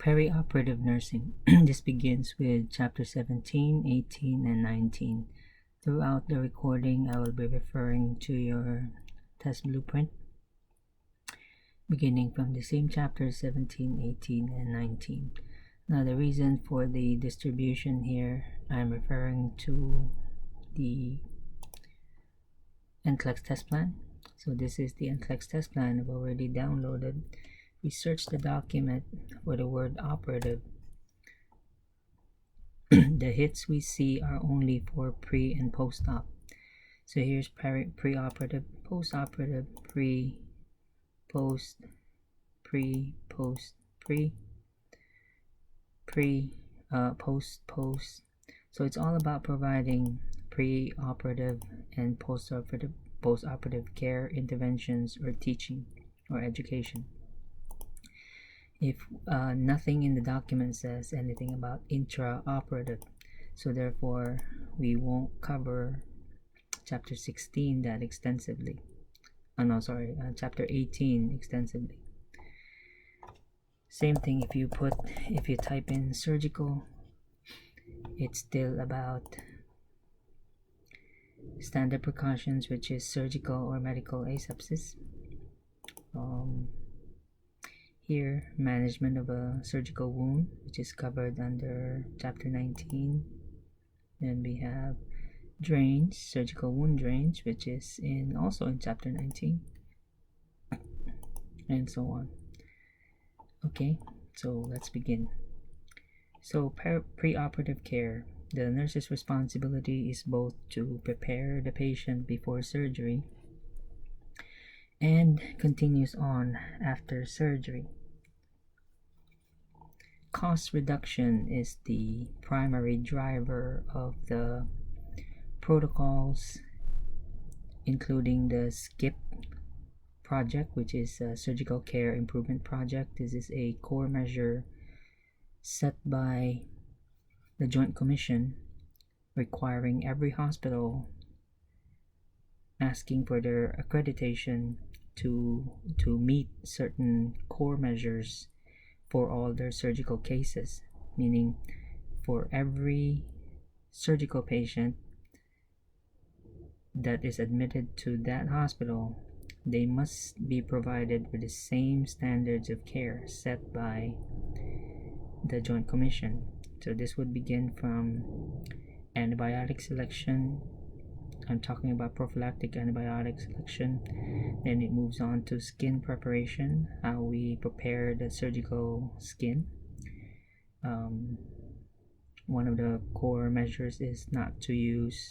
Perioperative nursing. This begins with chapter 17, 18, and 19. Throughout the recording, I will be referring to your test blueprint, beginning from the same chapter 17, 18, and 19. Now, the reason for the distribution here, I'm referring to the NCLEX test plan. So this is the NCLEX test plan I've already downloaded. We search the document for the word operative. The hits we see are only for pre and post-op. So here's preoperative, post-operative, pre, post, pre, post, pre, post, post. So it's all about providing preoperative and post-operative care interventions or teaching or education. If nothing in the document says anything about intraoperative, so therefore we won't cover chapter 16 that extensively. Chapter 18 extensively. Same thing if you type in surgical, it's still about standard precautions, which is surgical or medical asepsis. Here, management of a surgical wound, which is covered under chapter 19. Then we have drains, surgical wound drains, which is also in chapter 19, and so on. Okay, so let's begin. So preoperative care. The nurse's responsibility is both to prepare the patient before surgery and continues on after surgery. Cost reduction is the primary driver of the protocols, including the SCIP project, which is a Surgical Care Improvement Project. This is a core measure set by the Joint Commission, requiring every hospital asking for their accreditation to meet certain core measures for all their surgical cases, meaning for every surgical patient that is admitted to that hospital, they must be provided with the same standards of care set by the Joint Commission. So this would begin from antibiotic selection. I'm talking about prophylactic antibiotic selection. Then it moves on to skin preparation, how we prepare the surgical skin. One of the core measures is not to use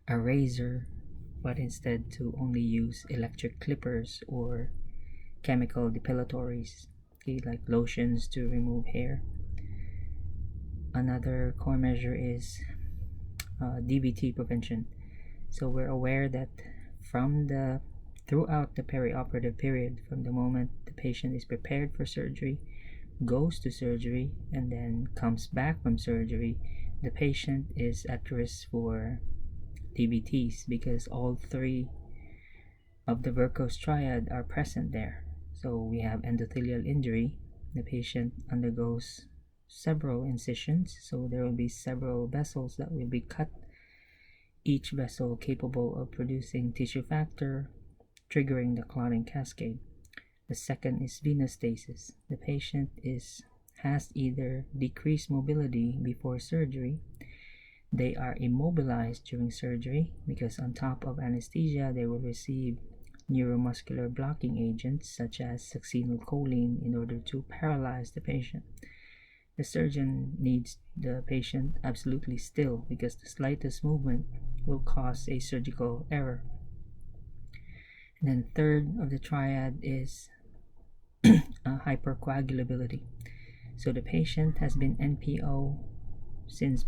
a razor, but instead to only use electric clippers or chemical depilatories, like lotions to remove hair. Another core measure is Dvt Prevention. So we're aware that throughout the perioperative period, from the moment the patient is prepared for surgery, goes to surgery, and then comes back from surgery, the patient is at risk for DVTs because all three of the Verko's triad are present there. So we have endothelial injury. The patient undergoes several incisions, so there will be several vessels that will be cut, each vessel capable of producing tissue factor, triggering the clotting cascade. The second is venous stasis. The patient has either decreased mobility before surgery, they are immobilized during surgery because on top of anesthesia they will receive neuromuscular blocking agents such as succinylcholine in order to paralyze the patient. The surgeon needs the patient absolutely still because the slightest movement will cause a surgical error. And then third of the triad is hypercoagulability. So the patient has been NPO since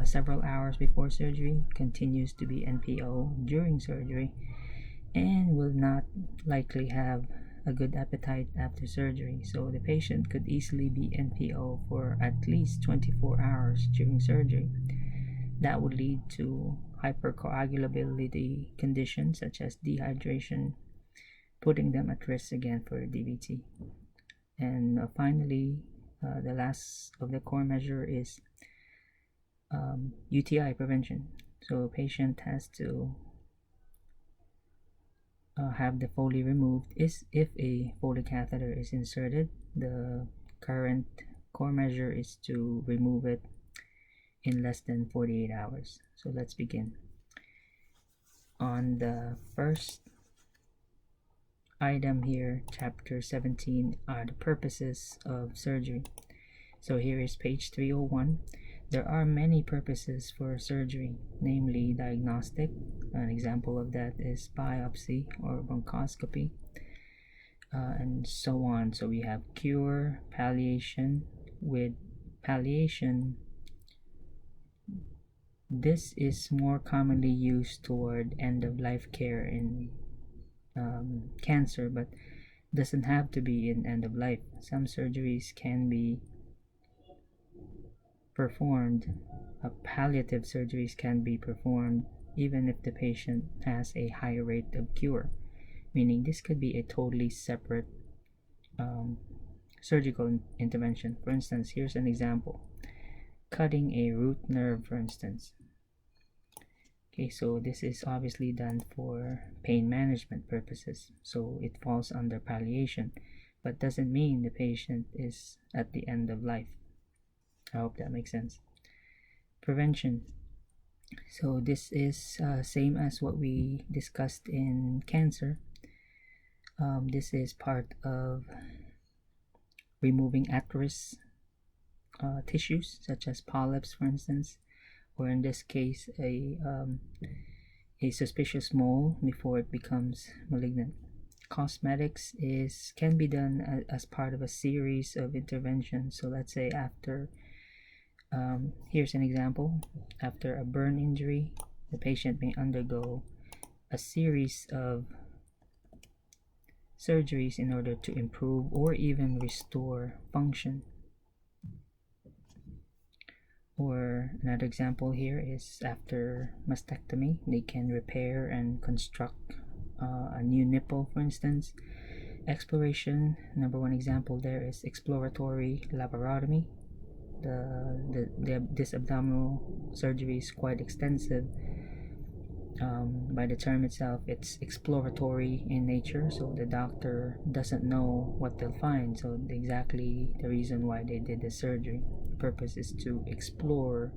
several hours before surgery, continues to be NPO during surgery, and will not likely have a good appetite after surgery. So the patient could easily be NPO for at least 24 hours during surgery. That would lead to hypercoagulability conditions such as dehydration, putting them at risk again for DVT. And finally, the last of the core measure is UTI prevention. So a patient has to have the Foley removed if a Foley catheter is inserted. The current core measure is to remove it in less than 48 hours. So let's begin. On the first item here, chapter 17, are the purposes of surgery. So here is page 301. There are many purposes for surgery, namely diagnostic. An example of that is biopsy or bronchoscopy, and so on. So we have cure, palliation. With palliation, this is more commonly used toward end-of-life care in cancer, but doesn't have to be in end-of-life. Some surgeries can be performed, palliative surgeries can be performed even if the patient has a high rate of cure, meaning this could be a totally separate surgical intervention. For instance, here's an example: cutting a root nerve, for instance. Okay, so this is obviously done for pain management purposes, so it falls under palliation, but doesn't mean the patient is at the end of life. I hope that makes sense. Prevention. So this is same as what we discussed in cancer. This is part of removing at-risk tissues such as polyps, for instance, or in this case a suspicious mole before it becomes malignant. Cosmetics can be done as part of a series of interventions. So let's say after here's an example: after a burn injury, the patient may undergo a series of surgeries in order to improve or even restore function. Or another example here is after mastectomy, they can repair and construct a new nipple, for instance. Exploration, number one example there is exploratory laparotomy. This abdominal surgery is quite extensive. By the term itself, it's exploratory in nature, so the doctor doesn't know what they'll find. So exactly the reason why they did the surgery. The purpose is to explore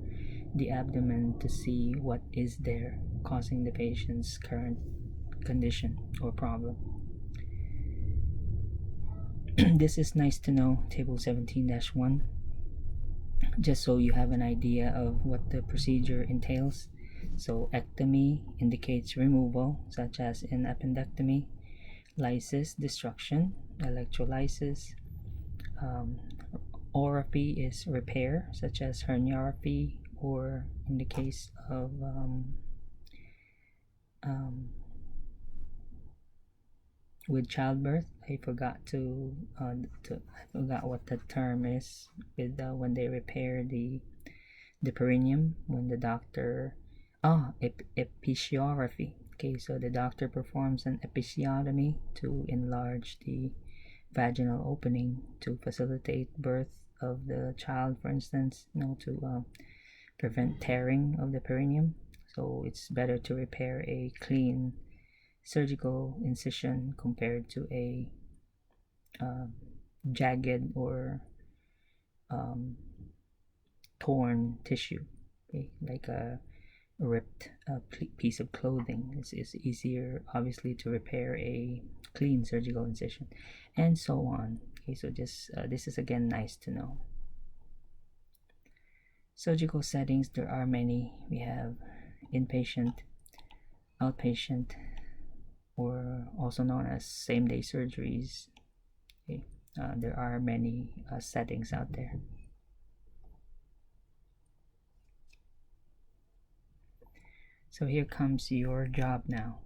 the abdomen to see what is there causing the patient's current condition or problem. This is nice to know, table 17-1, just so you have an idea of what the procedure entails. So ectomy indicates removal, such as in appendectomy. Lysis, destruction. Electrolysis. Orraphy is repair, such as herniorrhaphy, or in the case of with childbirth. I forgot what the term is with when they repair the perineum, when the doctor episiotomy. Okay, so the doctor performs an episiotomy to enlarge the vaginal opening to facilitate birth of the child, for instance, to prevent tearing of the perineum. So it's better to repair a clean surgical incision compared to a jagged or torn tissue, okay, like a ripped piece of clothing. It's easier, obviously, to repair a clean surgical incision, and so on. Okay, so just this is again nice to know. Surgical settings, there are many. We have inpatient, outpatient, or also known as same-day surgeries. Okay. There are many settings out there. So here comes your job now.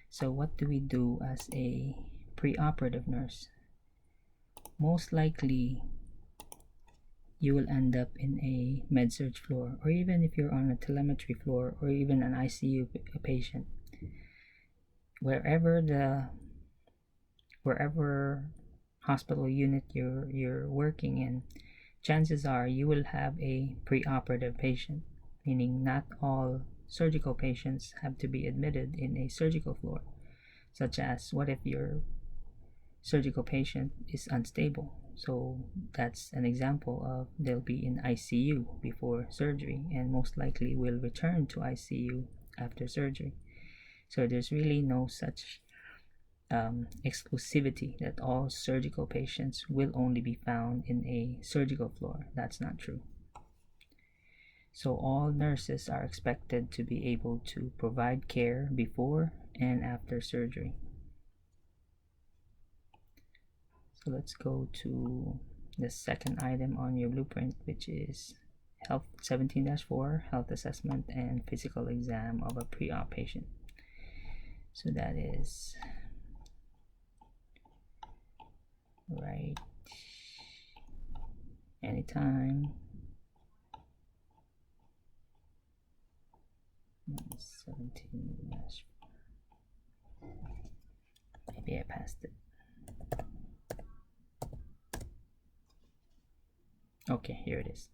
So what do we do as a preoperative nurse? Most likely you will end up in a med-surg floor, or even if you're on a telemetry floor, or even an ICU patient. Wherever hospital unit you're working in, chances are you will have a preoperative patient, meaning not all surgical patients have to be admitted in a surgical floor, such as what if your surgical patient is unstable. So that's an example of they'll be in ICU before surgery and most likely will return to ICU after surgery. So there's really no such exclusivity that all surgical patients will only be found in a surgical floor. That's not true. So all nurses are expected to be able to provide care before and after surgery. So let's go to the second item on your blueprint, which is Health 17-4, Health Assessment and Physical Exam of a Pre-Op Patient. So that is right anytime 17-. Maybe I passed it. Okay, here it is.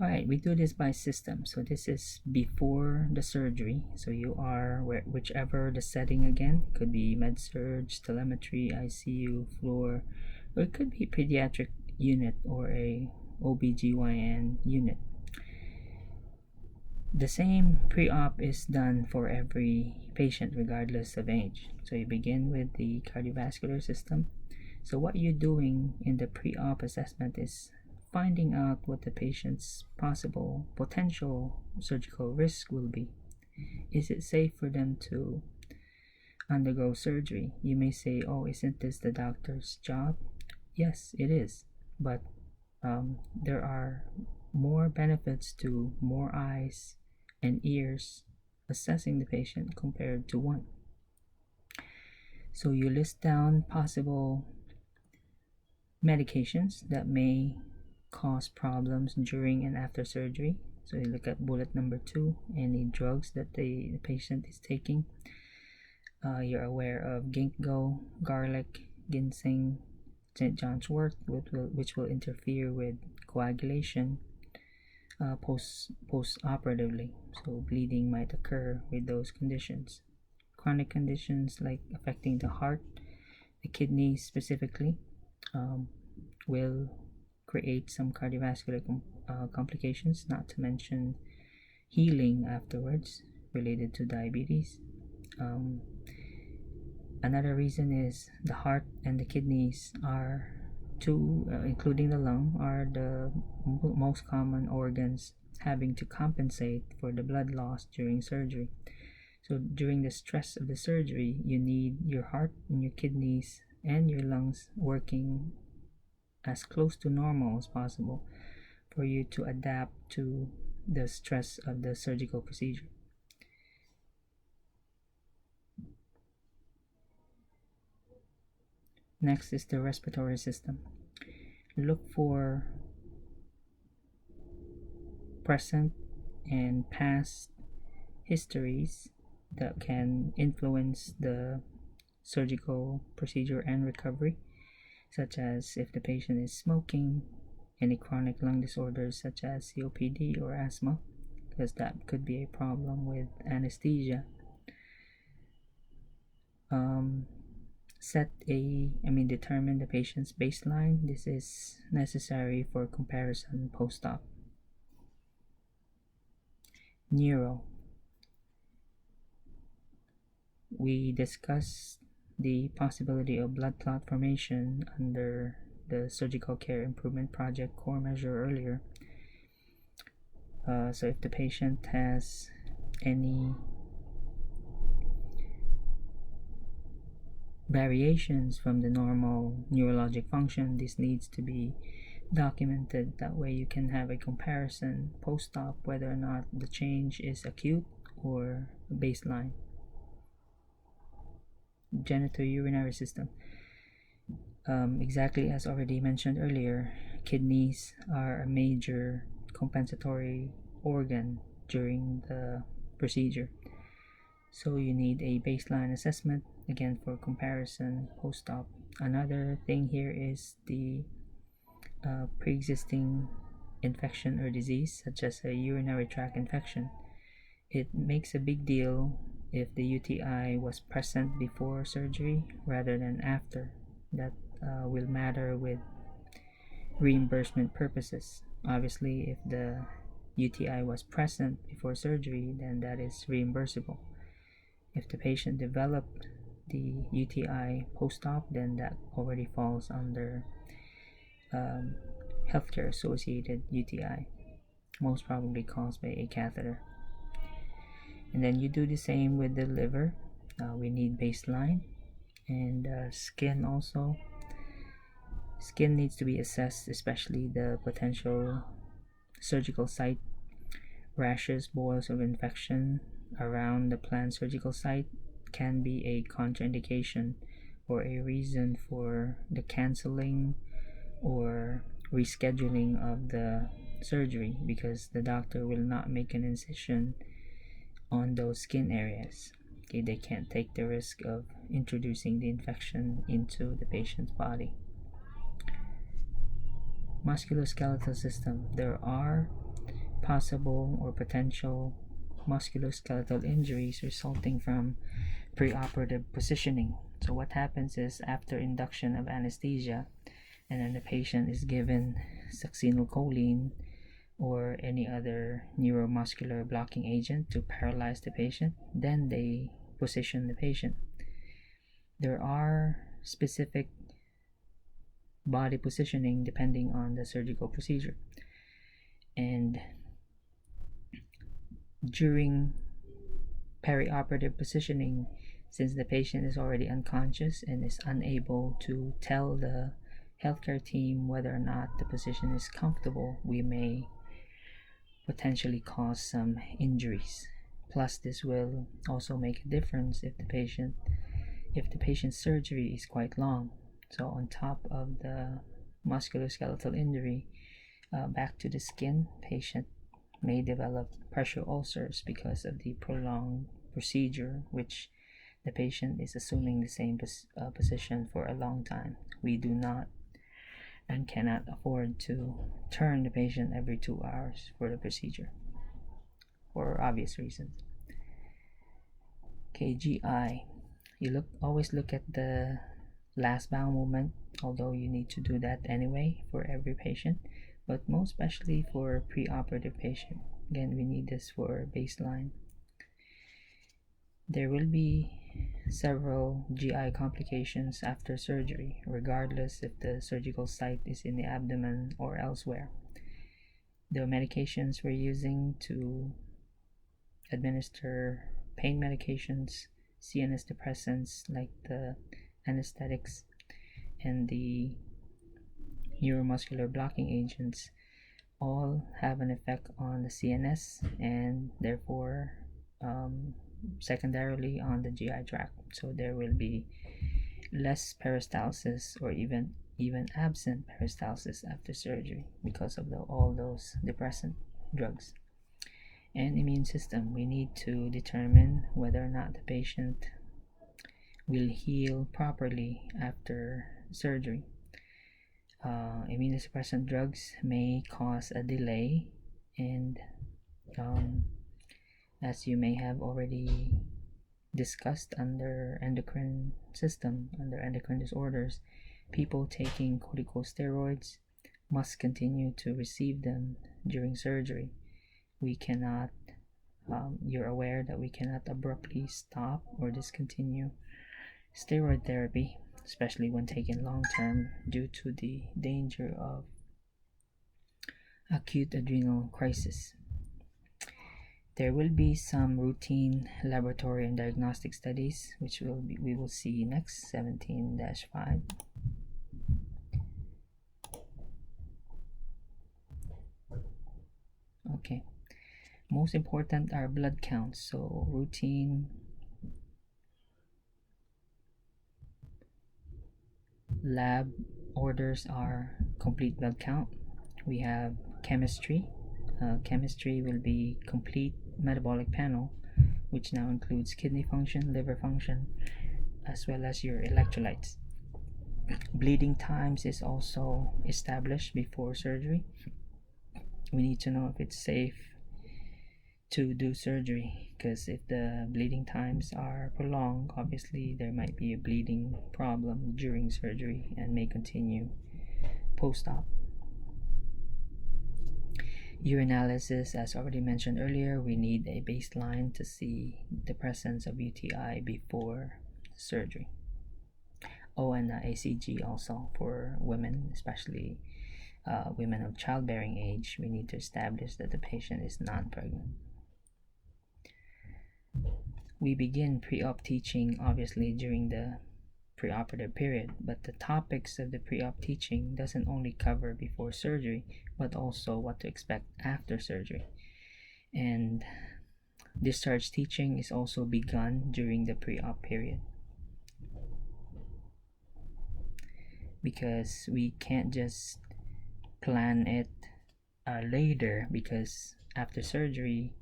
Alright, we do this by system. So this is before the surgery. So you are whichever the setting again. It could be med-surg, telemetry, ICU, floor, or it could be pediatric unit or a OBGYN unit. The same pre-op is done for every patient regardless of age. So you begin with the cardiovascular system. So what you're doing in the pre-op assessment is finding out what the patient's possible potential surgical risk will be. Is it safe for them to undergo surgery? You may say, oh, isn't this the doctor's job? Yes, it is, but there are more benefits to more eyes and ears assessing the patient compared to one. So you list down possible medications that may cause problems during and after surgery. So you look at bullet number 2, any drugs that the patient is taking. You're aware of ginkgo, garlic, ginseng, St. John's wort, which will interfere with coagulation post-operatively. So bleeding might occur with those conditions. Chronic conditions like affecting the heart, the kidneys specifically, will create some cardiovascular complications, not to mention healing afterwards related to diabetes. Another reason is the heart and the kidneys are including the lung, are the most common organs having to compensate for the blood loss during surgery. So during the stress of the surgery, you need your heart and your kidneys and your lungs working as close to normal as possible for you to adapt to the stress of the surgical procedure. Next is the respiratory system. Look for present and past histories that can influence the surgical procedure and recovery, such as if the patient is smoking, any chronic lung disorders such as COPD or asthma, because that could be a problem with anesthesia. Determine the patient's baseline. This is necessary for comparison post-op. Neuro. We discussed the possibility of blood clot formation under the Surgical Care Improvement Project core measure earlier. So if the patient has any variations from the normal neurologic function, this needs to be documented. That way you can have a comparison post-op whether or not the change is acute or baseline. Genitourinary system. Exactly as already mentioned earlier, kidneys are a major compensatory organ during the procedure. So you need a baseline assessment, again for comparison post-op. Another thing here is the pre-existing infection or disease, such as a urinary tract infection. It makes a big deal if the UTI was present before surgery rather than after. That will matter with reimbursement purposes. Obviously, if the UTI was present before surgery, then that is reimbursable. If the patient developed the UTI post-op, then that already falls under healthcare associated UTI, most probably caused by a catheter. And then you do the same with the liver. We need baseline, and skin also. Skin needs to be assessed, especially the potential surgical site. Rashes, boils of infection around the planned surgical site can be a contraindication or a reason for the canceling or rescheduling of the surgery, because the doctor will not make an incision on those skin areas. Okay, they can't take the risk of introducing the infection into the patient's body. Musculoskeletal system. There are possible or potential musculoskeletal injuries resulting from preoperative positioning. So what happens is, after induction of anesthesia and then the patient is given succinylcholine or any other neuromuscular blocking agent to paralyze the patient, then they position the patient. There are specific body positioning depending on the surgical procedure, and during perioperative positioning, since the patient is already unconscious and is unable to tell the healthcare team whether or not the position is comfortable, we may potentially cause some injuries. Plus, this will also make a difference if the patient's surgery is quite long. So on top of the musculoskeletal injury, back to the skin, patient may develop pressure ulcers because of the prolonged procedure, which the patient is assuming the same position for a long time. We do not and cannot afford to turn the patient every 2 hours for the procedure, for obvious reasons. KGI. Always look at the last bowel movement, although you need to do that anyway for every patient, but most especially for preoperative patient. Again, we need this for baseline. There will be several GI complications after surgery, regardless if the surgical site is in the abdomen or elsewhere. The medications we're using to administer pain medications, CNS depressants like the anesthetics, and the neuromuscular blocking agents all have an effect on the CNS and therefore secondarily on the GI tract. So there will be less peristalsis or even absent peristalsis after surgery because of all those depressant drugs. And immune system, we need to determine whether or not the patient will heal properly after surgery. Immunosuppressant drugs may cause a delay, and as you may have already discussed under endocrine system, under endocrine disorders, people taking corticosteroids must continue to receive them during surgery. We cannot, you're aware that we cannot abruptly stop or discontinue steroid therapy, especially when taken long term, due to the danger of acute adrenal crisis. There will be some routine laboratory and diagnostic studies, which we will see next, 17-5. Okay, most important are blood counts. So routine lab orders are complete blood count. We have chemistry. Chemistry will be complete metabolic panel, which now includes kidney function, liver function, as well as your electrolytes. Bleeding times is also established before surgery. We need to know if it's safe to do surgery, because if the bleeding times are prolonged, obviously there might be a bleeding problem during surgery and may continue post-op. Urinalysis, as already mentioned earlier, we need a baseline to see the presence of UTI before surgery. Oh, and ACG also for women, especially women of childbearing age. We need to establish that the patient is non-pregnant. We begin pre-op teaching obviously during the preoperative period, but the topics of the pre-op teaching doesn't only cover before surgery, but also what to expect after surgery. And discharge teaching is also begun during the pre-op period, because we can't just plan it later, because after surgery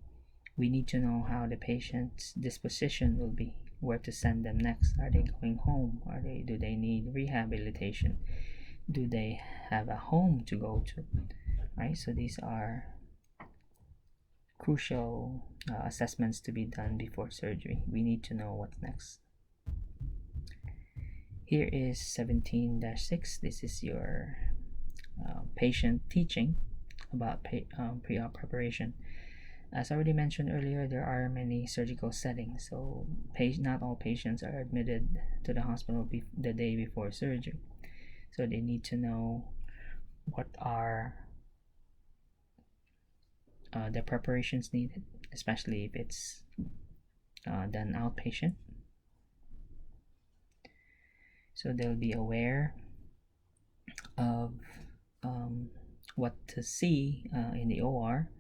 we need to know how the patient's disposition will be, where to send them next. Are they going home? Do they need rehabilitation? Do they have a home to go to? Right? So these are crucial assessments to be done before surgery. We need to know what's next. Here is 17-6. This is your patient teaching about pre-op preparation. As already mentioned earlier, there are many surgical settings, so not all patients are admitted to the hospital the day before surgery. So they need to know what are the preparations needed, especially if it's done outpatient. So they'll be aware of what to see in the OR,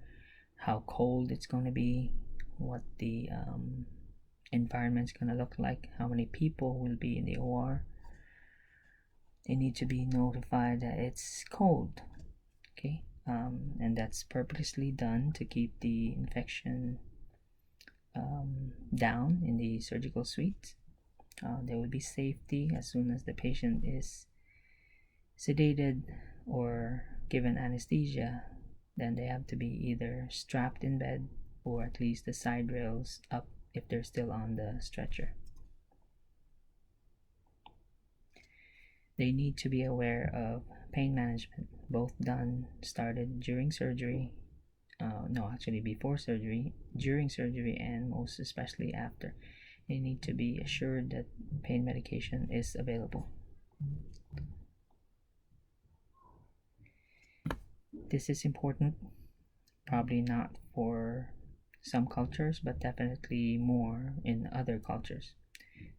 how cold it's going to be, what the environment's going to look like, how many people will be in the OR. They need to be notified that it's cold, okay? And that's purposely done to keep the infection down in the surgical suite. There will be safety as soon as the patient is sedated or given anesthesia. Then they have to be either strapped in bed or at least the side rails up if they're still on the stretcher. They need to be aware of pain management, both started during surgery, before surgery, during surgery, and most especially after. They need to be assured that pain medication is available. This is important, probably not for some cultures, but definitely more in other cultures.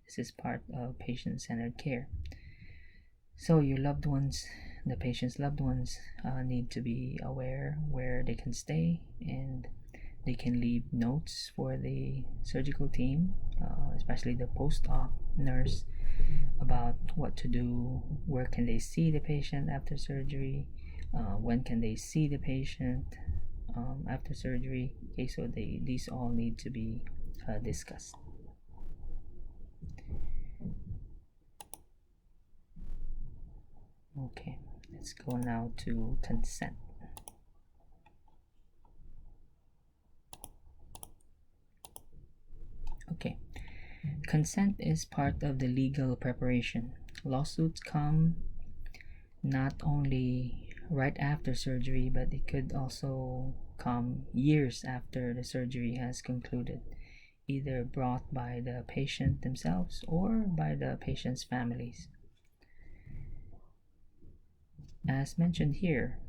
This is part of patient-centered care. So your loved ones, the patient's loved ones, need to be aware where they can stay, and they can leave notes for the surgical team, especially the post-op nurse, about what to do, where can they see the patient after surgery, when can they see the patient after surgery. Okay, so these all need to be discussed. Okay, let's go now to consent. Okay, consent is part of the legal preparation. Lawsuits come not only right after surgery, but it could also come years after the surgery has concluded, either brought by the patient themselves or by the patient's families. As mentioned here,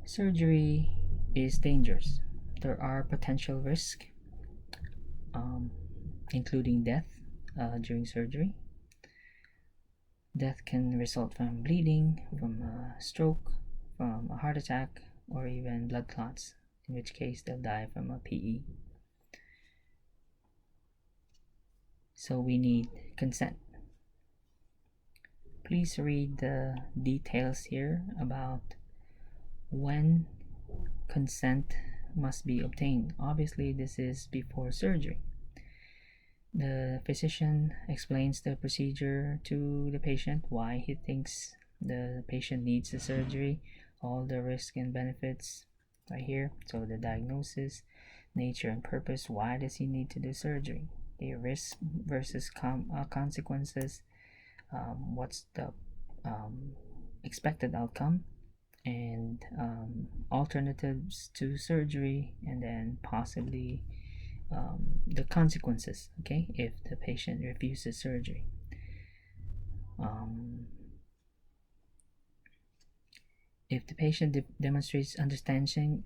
surgery is dangerous. There are potential risks, including death during surgery. Death can result from bleeding, from a stroke, from a heart attack, or even blood clots, in which case they'll die from a PE. So we need consent. Please read the details here about when consent must be obtained. Obviously, this is before surgery. The physician explains the procedure to the patient, why he thinks the patient needs the surgery, all the risks and benefits right here. So the diagnosis, nature and purpose, why does he need to do surgery, the risk versus consequences, what's the expected outcome, and alternatives to surgery, and then possibly the consequences, okay, if the patient refuses surgery. If the patient demonstrates understanding,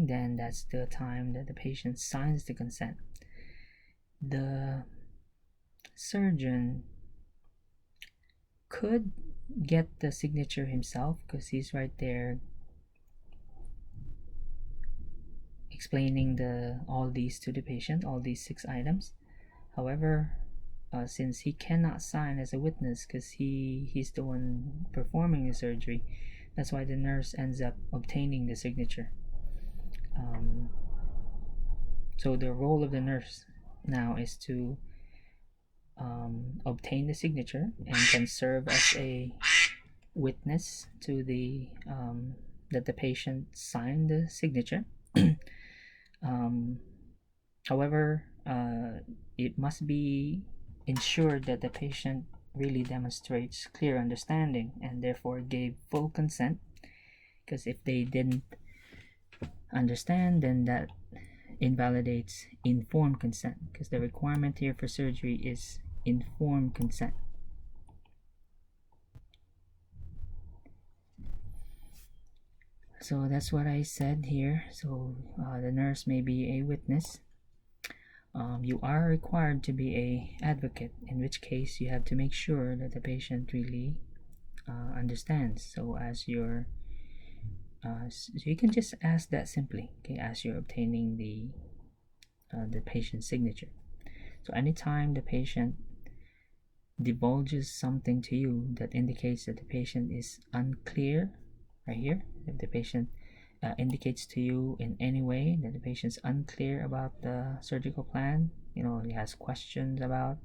then that's the time that the patient signs the consent. The surgeon could get the signature himself because he's right there explaining all these to the patient, all these 6 items. However, since he cannot sign as a witness because he's the one performing the surgery, that's why the nurse ends up obtaining the signature. So the role of the nurse now is to obtain the signature and can serve as a witness to the that the patient signed the signature. However, it must be ensured that the patient really demonstrates clear understanding and therefore gave full consent, because if they didn't understand, then that invalidates informed consent, because the requirement here for surgery is informed consent. So that's what I said here. So the nurse may be a witness. You are required to be a advocate, in which case you have to make sure that the patient really understands. So as you're so you can just ask that simply, okay, as you're obtaining the patient's signature. So anytime the patient divulges something to you that indicates that the patient is unclear, right here, if the patient indicates to you in any way that the patient's unclear about the surgical plan, he has questions about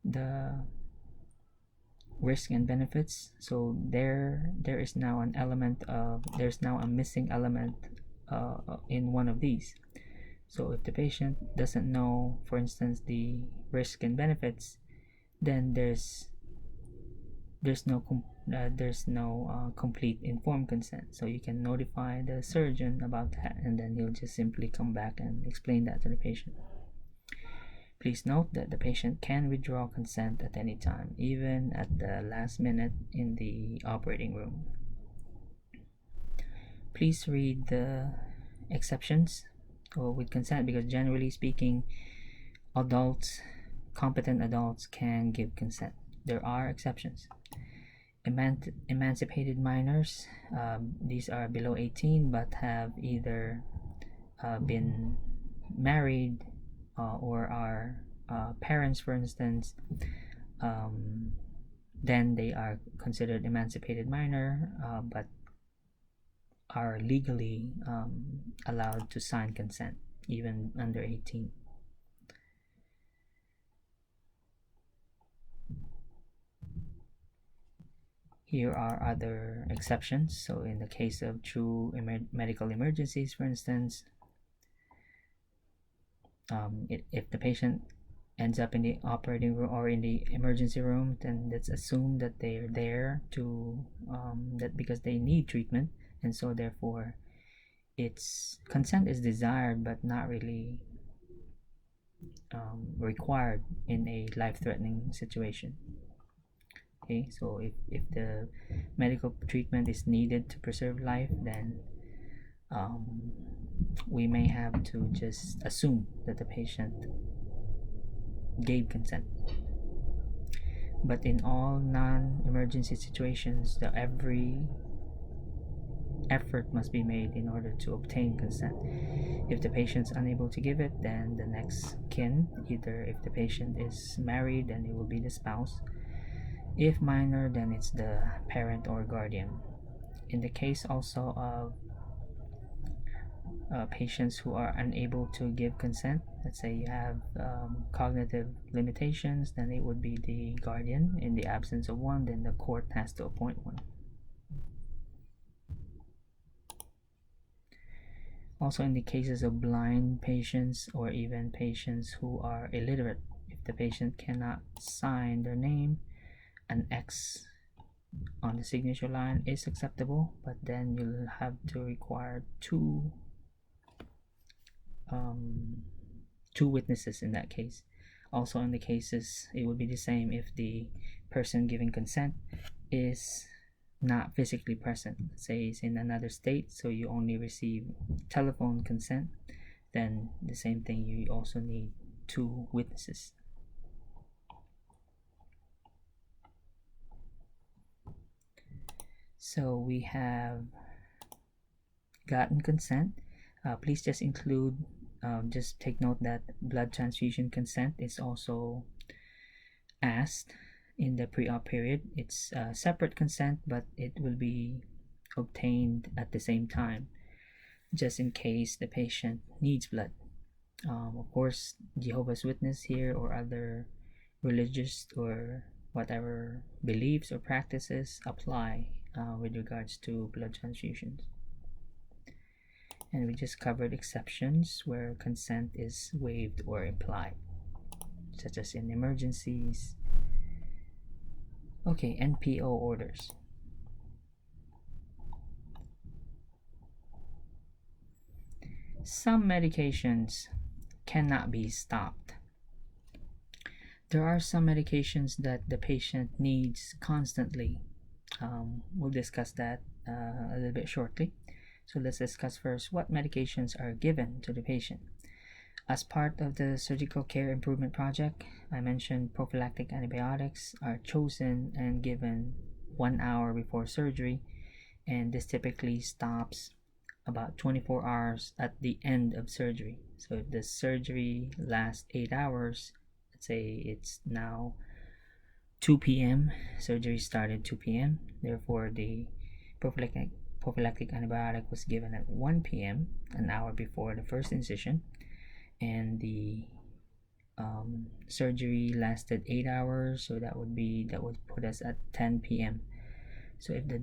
the risk and benefits, so there is now an element of there's now a missing element in one of these. So if the patient doesn't know, for instance, the risk and benefits, then there's no complete informed consent. So you can notify the surgeon about that, and then he'll just simply come back and explain that to the patient. Please note that the patient can withdraw consent at any time, even at the last minute in the operating room. Please read the exceptions with consent, because generally speaking, competent adults can give consent. There are exceptions. Emancipated minors, these are below 18 but have either been married or are parents, for instance, then they are considered emancipated minor, but are legally allowed to sign consent even under 18. Here are other exceptions. So in the case of true medical emergencies, for instance, if the patient ends up in the operating room or in the emergency room, then let's assume that they are there to that because they need treatment, and so therefore its consent is desired but not really required in a life-threatening situation. Okay, so if the medical treatment is needed to preserve life, then we may have to just assume that the patient gave consent. But in all non-emergency situations, every effort must be made in order to obtain consent. If the patient's unable to give it, then the next kin, either if the patient is married, then it will be the spouse. If minor, then it's the parent or guardian. In the case also of patients who are unable to give consent. Let's say you have cognitive limitations, then it would be the guardian. In the absence of one, then the court has to appoint one. Also, in the cases of blind patients or even patients who are illiterate, if the patient cannot sign their name, an X on the signature line is acceptable, but then you'll have to require two witnesses in that case. Also, in the cases, it would be the same if the person giving consent is not physically present. Say it's in another state, so you only receive telephone consent, then the same thing, you also need two witnesses. So we have gotten consent. Please just include, just take note that blood transfusion consent is also asked in the pre-op period. It's a separate consent, but it will be obtained at the same time, just in case the patient needs blood. Of course, Jehovah's Witness here or other religious or whatever beliefs or practices apply with regards to blood transfusions. And we just covered exceptions where consent is waived or implied, such as in emergencies. Okay, Npo orders. Some medications cannot be stopped. There are some medications that the patient needs constantly. We'll discuss that a little bit shortly. So let's discuss first what medications are given to the patient. As part of the surgical care improvement project, I mentioned prophylactic antibiotics are chosen and given 1 hour before surgery, and this typically stops about 24 hours at the end of surgery. So if the surgery lasts 8 hours, let's say it's now 2 p.m., surgery started 2 p.m., therefore the prophylactic antibiotic was given at 1 p.m., an hour before the first incision, and the surgery lasted 8 hours, so that would put us at 10 p.m. So if the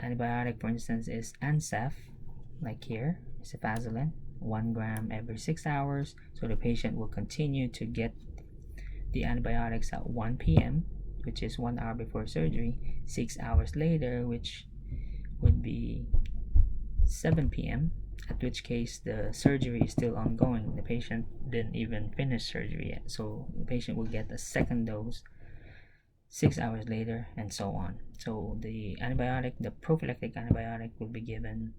antibiotic, for instance, is Ansef, like here, cefazolin, 1 gram every 6 hours, so the patient will continue to get the antibiotics at 1 p.m., which is 1 hour before surgery. 6 hours later, which would be 7 p.m., at which case the surgery is still ongoing. The patient didn't even finish surgery yet, so the patient will get a second dose 6 hours later, and so on. So the prophylactic antibiotic will be given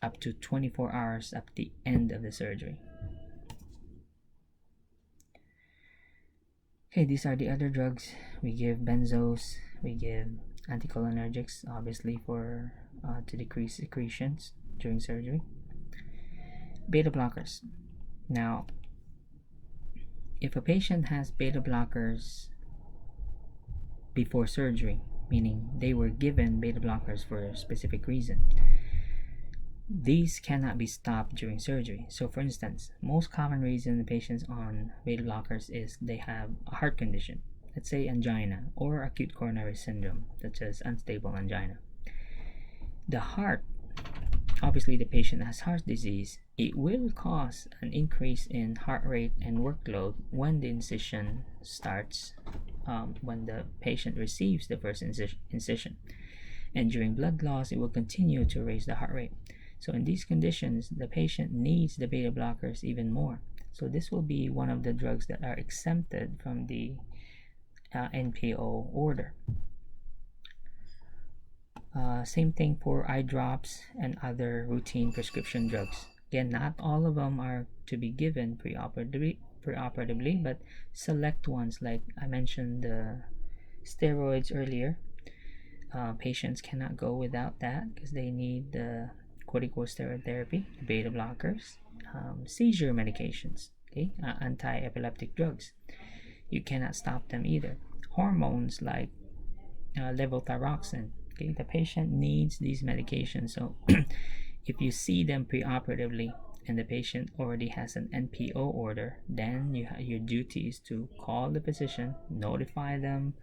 up to 24 hours at the end of the surgery. Okay, these are the other drugs. We give benzos, we give anticholinergics, obviously for to decrease secretions during surgery. Beta blockers. Now, if a patient has beta blockers before surgery, meaning they were given beta blockers for a specific reason, these cannot be stopped during surgery. So for instance, most common reason the patients on beta blockers is they have a heart condition, let's say angina or acute coronary syndrome, such as unstable angina. The heart, obviously the patient has heart disease, it will cause an increase in heart rate and workload when the incision starts, when the patient receives the first incision. And during blood loss, it will continue to raise the heart rate. So in these conditions, the patient needs the beta blockers even more. So this will be one of the drugs that are exempted from the Npo order. Same thing for eye drops and other routine prescription drugs. Again, not all of them are to be given preoperatively, but select ones, like I mentioned the steroids earlier. Patients cannot go without that because they need the corticosteroid therapy, beta blockers, seizure medications, okay, anti-epileptic drugs. You cannot stop them either. Hormones like levothyroxine, okay, the patient needs these medications. So If you see them preoperatively and the patient already has an NPO order, then your duty is to call the physician, notify them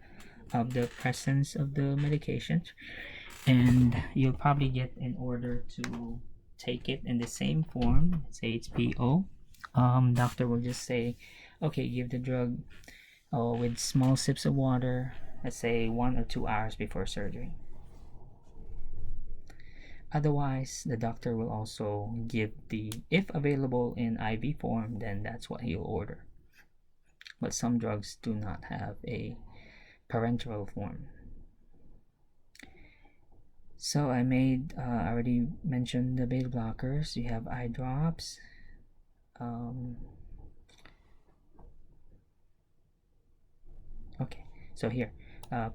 of the presence of the medication, and you'll probably get an order to take it in the same form. Say it's PO. Doctor will just say, okay, give the drug with small sips of water, let's say 1 or 2 hours before surgery. Otherwise, the doctor will also give the, if available in IV form, then that's what he'll order. But some drugs do not have a parenteral form. So I already mentioned the beta blockers. You have eye drops. Okay, so here,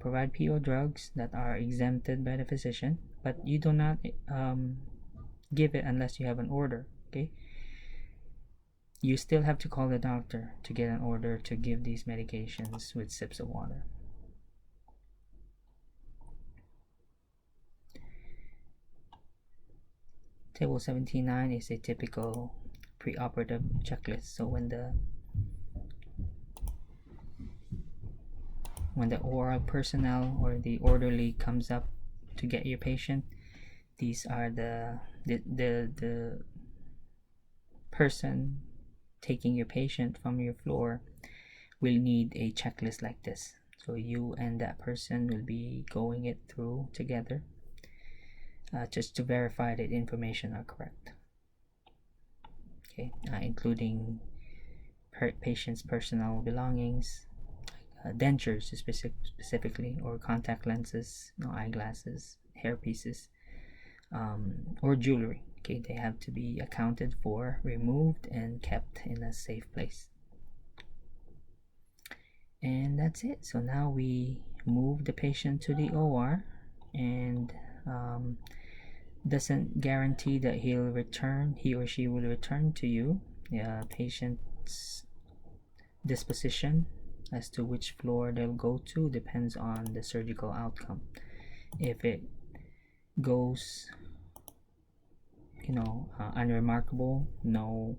provide PO drugs that are exempted by the physician, but you do not give it unless you have an order. Okay, you still have to call the doctor to get an order to give these medications with sips of water. Table 79 is a typical preoperative checklist. So when the oral personnel or the orderly comes up to get your patient, these are the person taking your patient from your floor will need a checklist like this. So you and that person will be going it through together, just to verify that information are correct. Okay, including patient's personal belongings, dentures specifically, or contact lenses, eyeglasses, hair pieces, or jewelry. Okay, they have to be accounted for, removed, and kept in a safe place. And that's it. So now we move the patient to the OR, and doesn't guarantee that he or she will return to you. Patient's disposition as to which floor they'll go to depends on the surgical outcome. If it goes unremarkable, nothing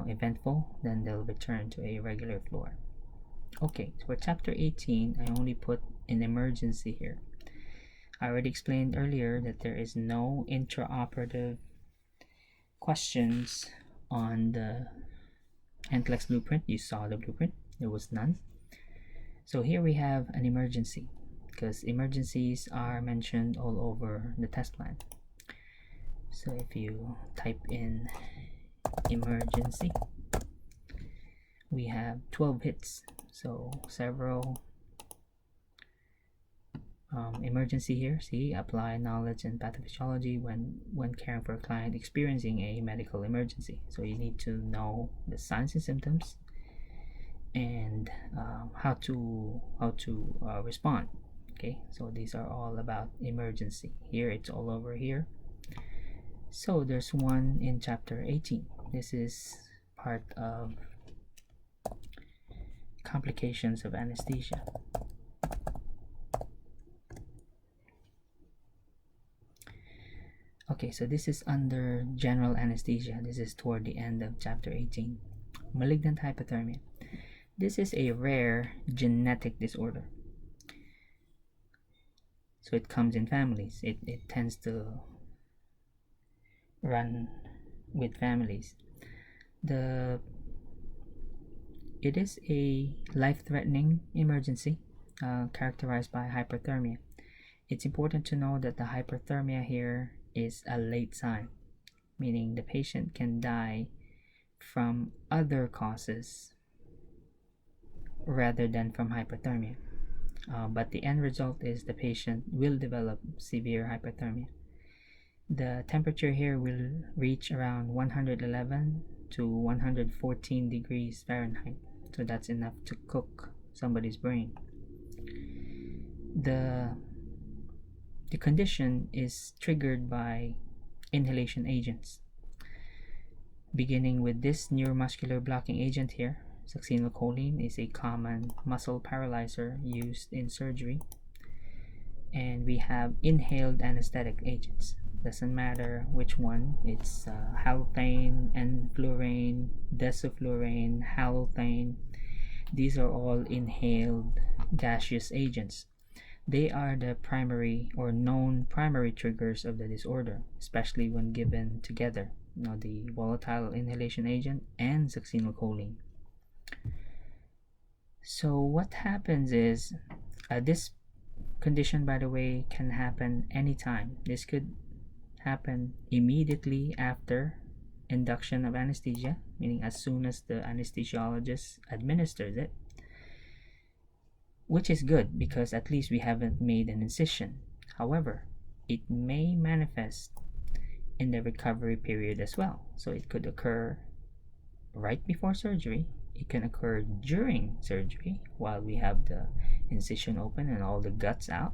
eventful, then they'll return to a regular floor. Okay, so for chapter 18, I only put an emergency here. I already explained earlier that there is no intraoperative questions on the NCLEX blueprint. You saw the blueprint, there was none. So here we have an emergency, because emergencies are mentioned all over the test plan. So if you type in emergency, we have 12 hits, so several emergency here. See, apply knowledge and pathophysiology when caring for a client experiencing a medical emergency. So you need to know the signs and symptoms and how to respond. Okay, so these are all about emergency. Here it's all over here. So there's one in chapter 18. This is part of complications of anesthesia. Okay, so this is under general anesthesia. This is toward the end of chapter 18. Malignant hypothermia. This is a rare genetic disorder. So it comes in families. It tends to run with families. It is a life-threatening emergency characterized by hyperthermia. It's important to know that the hyperthermia here is a late sign, meaning the patient can die from other causes rather than from hypothermia. But the end result is the patient will develop severe hypothermia. The temperature here will reach around 111 to 114 degrees Fahrenheit. So that's enough to cook somebody's brain. The condition is triggered by inhalation agents, beginning with this neuromuscular blocking agent here. Succinylcholine is a common muscle paralyzer used in surgery. and we have inhaled anesthetic agents. Doesn't matter which one. It's halothane, enflurane, desiflurane, halothane. These are all inhaled gaseous agents. They are the primary or known primary triggers of the disorder, especially when given together. The volatile inhalation agent and succinylcholine. So what happens is, this condition, by the way, can happen anytime. This could happen immediately after induction of anesthesia, meaning as soon as the anesthesiologist administers it, which is good because at least we haven't made an incision. However, it may manifest in the recovery period as well. So it could occur right before surgery. It can occur during surgery while we have the incision open and all the guts out,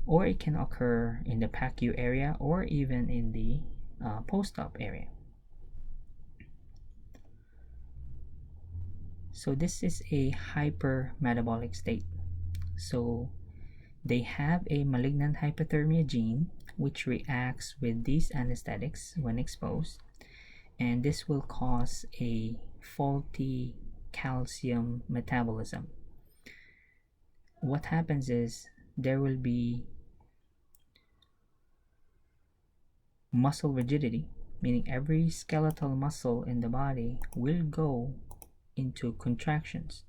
or it can occur in the PACU area or even in the post-op area. So this is a hypermetabolic state. So they have a malignant hypothermia gene which reacts with these anesthetics when exposed, and this will cause a faulty calcium metabolism. What happens is there will be muscle rigidity, meaning every skeletal muscle in the body will go into contractions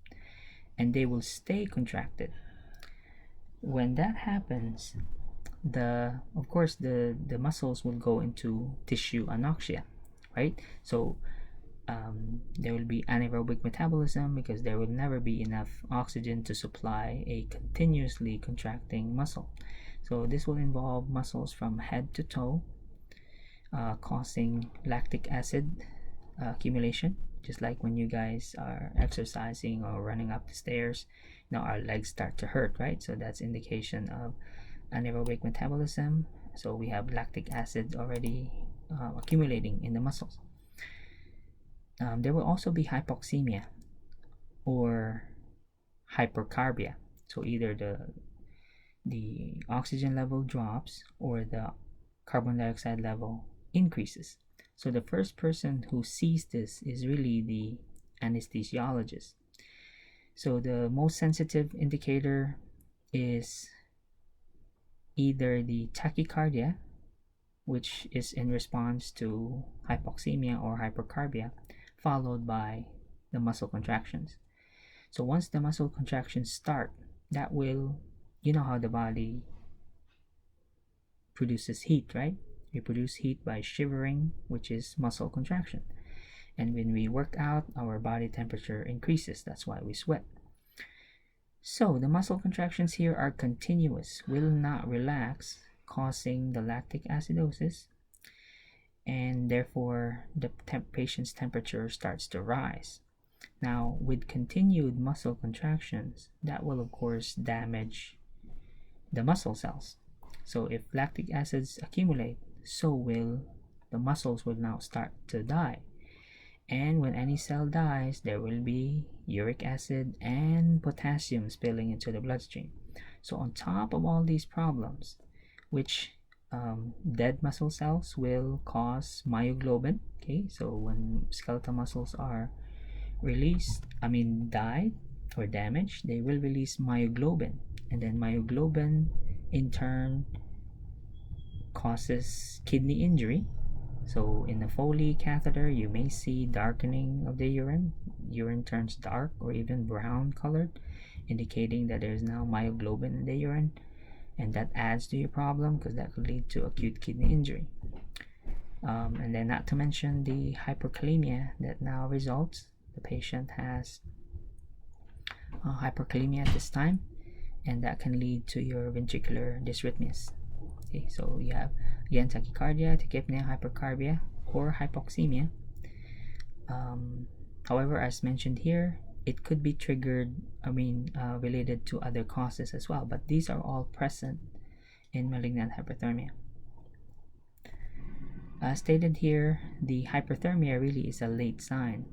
and they will stay contracted. When that happens, of course the muscles will go into tissue anoxia, right? So there will be anaerobic metabolism because there will never be enough oxygen to supply a continuously contracting muscle. So this will involve muscles from head to toe, causing lactic acid accumulation, just like when you guys are exercising or running up the stairs. Now our legs start to hurt, right? So that's indication of anaerobic metabolism. So we have lactic acid already accumulating in the muscles. There will also be hypoxemia or hypercarbia. So either the oxygen level drops or the carbon dioxide level increases. So the first person who sees this is really the anesthesiologist. So the most sensitive indicator is either the tachycardia, which is in response to hypoxemia or hypercarbia, followed by the muscle contractions. So once the muscle contractions start, that will, you know how the body produces heat, right? We produce heat by shivering, which is muscle contraction. And when we work out, our body temperature increases. That's why we sweat. So the muscle contractions here are continuous, will not relax, causing the lactic acidosis, and therefore the patient's temperature starts to rise. Now, with continued muscle contractions, that will of course damage the muscle cells. So if lactic acids accumulate, so will the muscles will now start to die. And when any cell dies, there will be uric acid and potassium spilling into the bloodstream. So on top of all these problems, which dead muscle cells will cause myoglobin. Okay, so when skeletal muscles are died or damaged, they will release myoglobin, and then myoglobin in turn causes kidney injury. So in the Foley catheter, you may see darkening of the urine. Urine turns dark or even brown colored, indicating that there is now myoglobin in the urine, and that adds to your problem because that could lead to acute kidney injury. And then not to mention the hyperkalemia that now results. The patient has hyperkalemia at this time, and that can lead to your ventricular dysrhythmias. Okay, so you have again tachycardia, tachypnea, hypercarbia, or hypoxemia. However, as mentioned here, it could be triggered, related to other causes as well, but these are all present in malignant hyperthermia. As stated here, the hyperthermia really is a late sign.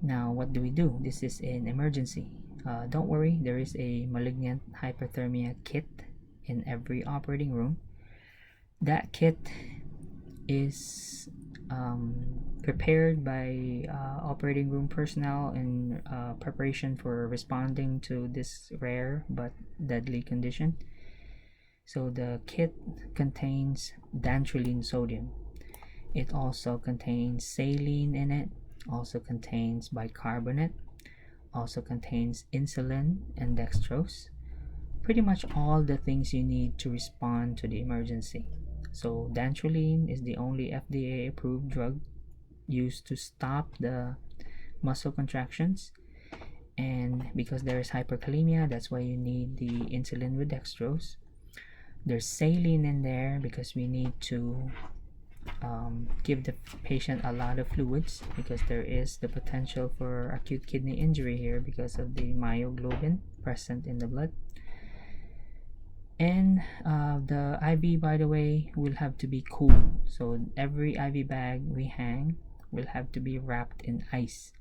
Now, what do we do? This is an emergency. Don't worry, there is a Malignant Hypothermia kit in every operating room. That kit is prepared by operating room personnel in preparation for responding to this rare but deadly condition. So the kit contains Dantrolene sodium. It also contains saline in it, also contains bicarbonate, also contains insulin and dextrose. Pretty much all the things you need to respond to the emergency. So Dantrolene is the only FDA approved drug used to stop the muscle contractions, and because there is hyperkalemia, that's why you need the insulin with dextrose. There's saline in there because we need to give the patient a lot of fluids, because there is the potential for acute kidney injury here because of the myoglobin present in the blood. And the IV, by the way, will have to be cool. So every IV bag we hang will have to be wrapped in ice,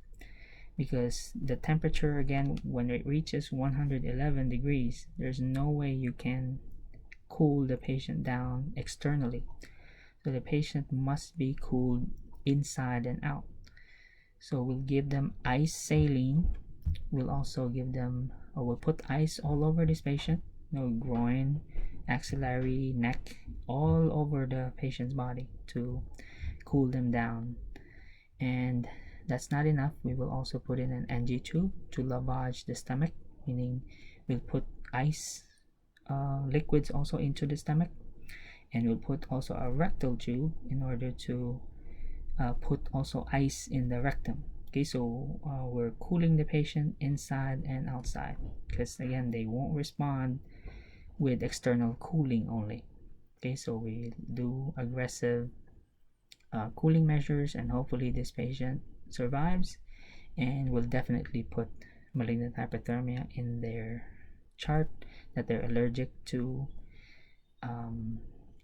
because the temperature, again, when it reaches 111 degrees, there's no way you can cool the patient down externally. So the patient must be cooled inside and out. So we'll give them ice saline. We'll also give them, or we'll put ice all over this patient, groin, axillary, neck, all over the patient's body to cool them down. And that's not enough. We will also put in an NG tube to lavage the stomach, meaning we'll put ice liquids also into the stomach, and we'll put also a rectal tube in order to put also ice in the rectum. Okay, so we're cooling the patient inside and outside, because again, they won't respond with external cooling only. Okay, so we do aggressive cooling measures, and hopefully this patient survives, and we'll definitely put malignant hypothermia in their chart that they're allergic to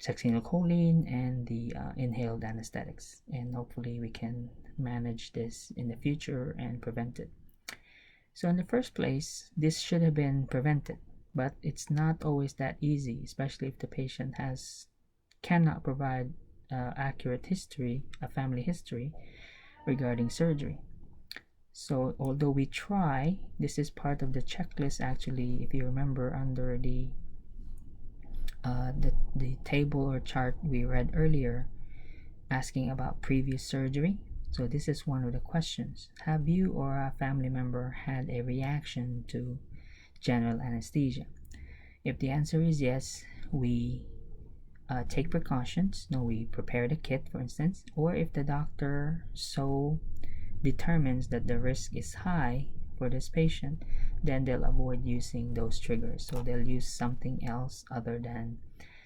succinylcholine and the inhaled anesthetics, and hopefully we can manage this in the future and prevent it. So in the first place, this should have been prevented, but it's not always that easy, especially if the patient cannot provide accurate history, a family history regarding surgery. So although we try, this is part of the checklist actually, if you remember, under the table or chart we read earlier, asking about previous surgery. So this is one of the questions. Have you or a family member had a reaction to general anesthesia? If the answer is yes, we take precautions. We prepare the kit, for instance, or if the doctor so determines that the risk is high for this patient, then they'll avoid using those triggers. So they'll use something else other than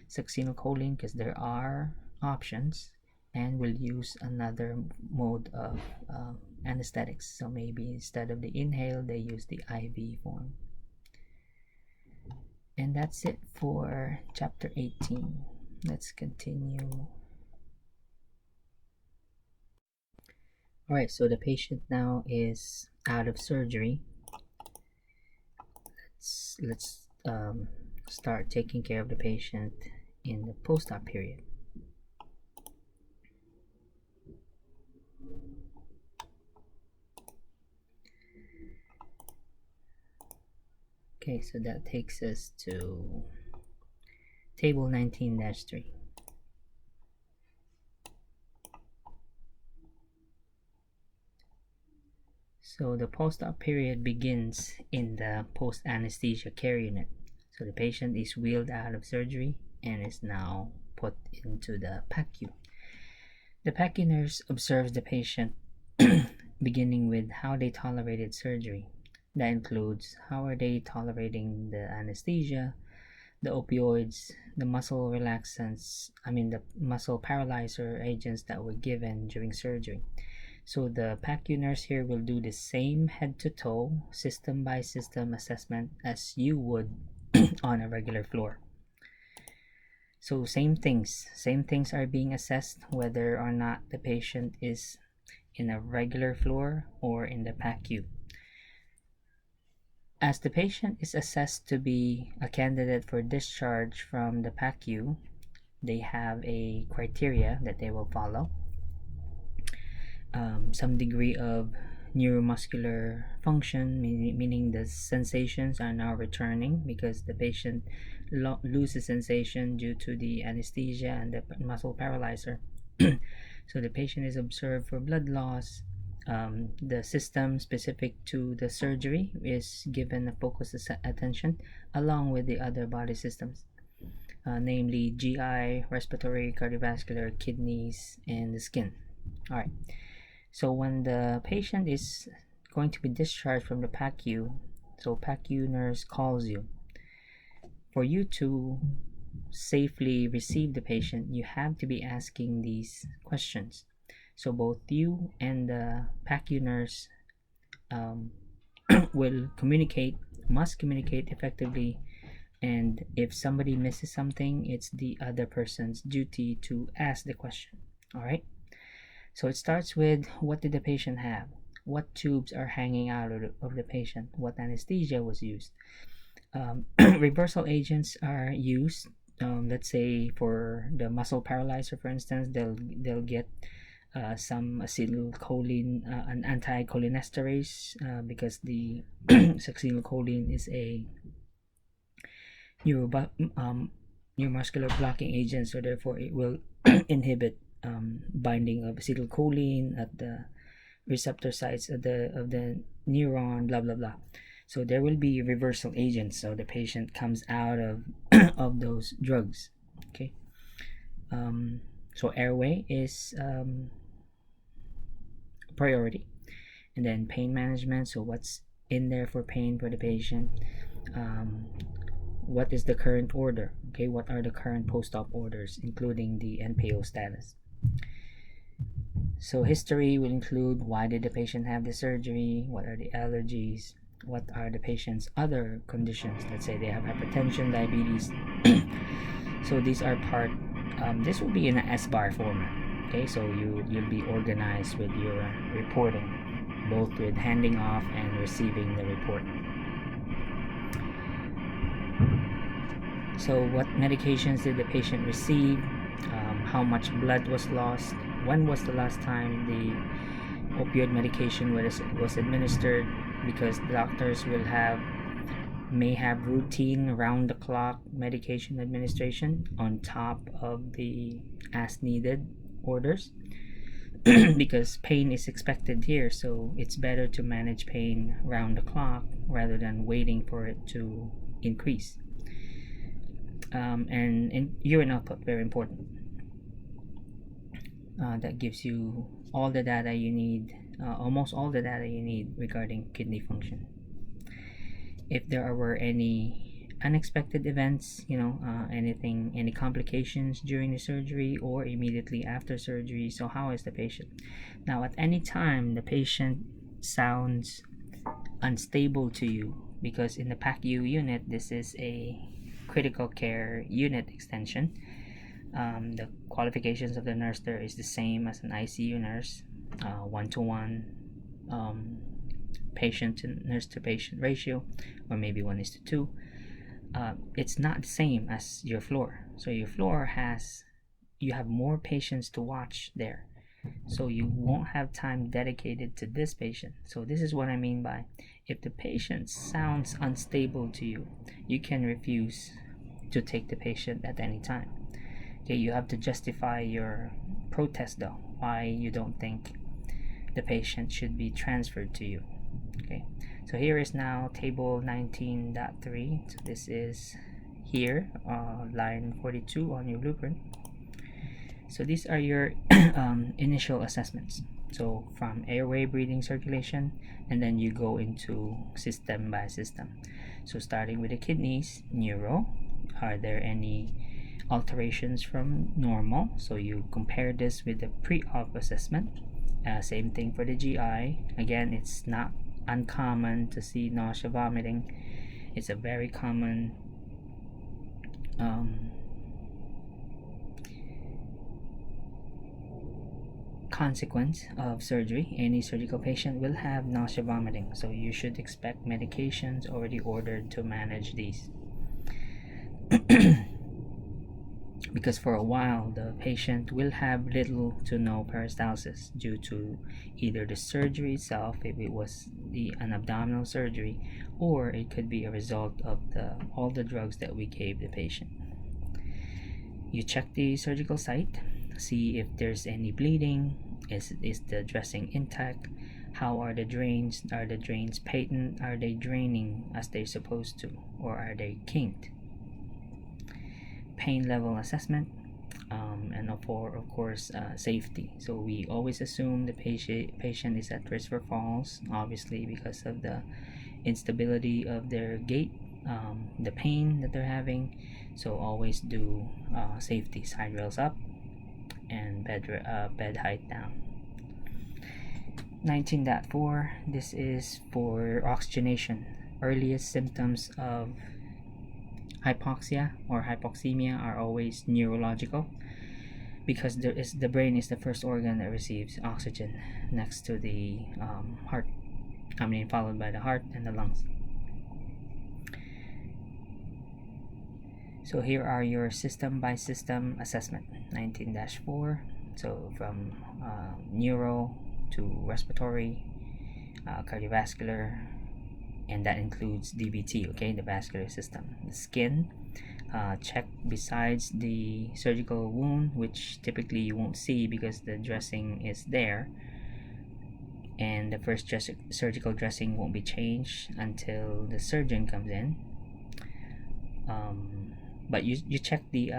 succinylcholine, because there are options, and will use another mode of anesthetics. So maybe instead of the inhale, they use the IV form. And that's it for chapter 18. Let's continue. Alright, so the patient now is out of surgery. Let's start taking care of the patient in the post-op period. Okay, so that takes us to table 19-3. So the post-op period begins in the post-anesthesia care unit. So the patient is wheeled out of surgery and is now put into the PACU. The PACU nurse observes the patient beginning with how they tolerated surgery. That includes how are they tolerating the anesthesia, the opioids, the muscle relaxants, the muscle paralyzer agents that were given during surgery. So the PACU nurse here will do the same head-to-toe, system-by-system assessment as you would on a regular floor. So same things are being assessed whether or not the patient is in a regular floor or in the PACU. As the patient is assessed to be a candidate for discharge from the PACU, they have a criteria that they will follow. Some degree of neuromuscular function, meaning the sensations are now returning because the patient loses sensation due to the anesthesia and the muscle paralyzer. So the patient is observed for blood loss. The system specific to the surgery is given a focused attention along with the other body systems, namely GI, respiratory, cardiovascular, kidneys, and the skin. All right. So when the patient is going to be discharged from the PACU, so PACU nurse calls you. For you to safely receive the patient, you have to be asking these questions. So both you and the PACU nurse must communicate effectively, and if somebody misses something, it's the other person's duty to ask the question. All right. So it starts with, what did the patient have? What tubes are hanging out of the patient? What anesthesia was used? Reversal agents are used. Let's say for the muscle paralyzer, for instance, they'll get some acetylcholine, an anticholinesterase, because the acetylcholine is a neuromuscular blocking agent, so therefore it will inhibit binding of acetylcholine at the receptor sites of the neuron, blah blah blah. So there will be reversal agents, so the patient comes out of of those drugs. Okay. So airway is priority, and then pain management. So what's in there for pain for the patient? What is the current order? Okay, what are the current post-op orders, including the Npo status? So history will include, why did the patient have the surgery, what are the allergies, what are the patient's other conditions. Let's say they have hypertension, diabetes. So these are part, this will be in an S-bar format. Okay, so you'll be organized with your reporting, both with handing off and receiving the report. So what medications did the patient receive? How much blood was lost? When was the last time the opioid medication was administered? Because doctors may have routine round-the-clock medication administration on top of the as-needed orders. Because pain is expected here, so it's better to manage pain round the clock rather than waiting for it to increase. And urine output, very important. That gives you all the data you need, almost all the data you need regarding kidney function. If there were any unexpected events, any complications during the surgery or immediately after surgery. So how is the patient? Now, at any time the patient sounds unstable to you, because in the PACU unit, this is a critical care unit extension. The qualifications of the nurse there is the same as an ICU nurse, 1-to-1 patient to nurse to patient ratio, or maybe 1:2. It's not the same as your floor. So your floor you have more patients to watch there, so you won't have time dedicated to this patient. So this is what I mean by, if the patient sounds unstable to you, you can refuse to take the patient at any time. Okay, you have to justify your protest though, why you don't think the patient should be transferred to you. Okay, so here is now table 19.3. So this is here, line 42 on your blueprint. So these are your initial assessments. So from airway, breathing, circulation, and then you go into system by system. So starting with the kidneys, neuro, are there any alterations from normal? So you compare this with the pre-op assessment. Same thing for the GI. Again, it's not uncommon to see nausea, vomiting. It's a very common consequence of surgery, any surgical patient will have nausea, vomiting, so you should expect medications already ordered to manage these. Because for a while the patient will have little to no peristalsis due to either the surgery itself, if it was an abdominal surgery, or it could be a result of all the drugs that we gave the patient. You check the surgical site, see if there's any bleeding, is the dressing intact, how are the drains, are the drains patent, are they draining as they're supposed to, or are they kinked. Pain level assessment, and of course safety. So we always assume the patient is at risk for falls, obviously because of the instability of their gait, the pain that they're having. So always do safety, side rails up and bed height down. 19.4, this is for oxygenation. Earliest symptoms of hypoxia or hypoxemia are always neurological, because the brain is the first organ that receives oxygen next to the heart, followed by the heart and the lungs. So here are your system by system assessment. 19-4, so from neuro to respiratory, cardiovascular, and that includes DVT, okay, the vascular system. The skin, check besides the surgical wound, which typically you won't see because the dressing is there, and the first surgical dressing won't be changed until the surgeon comes in. But you check the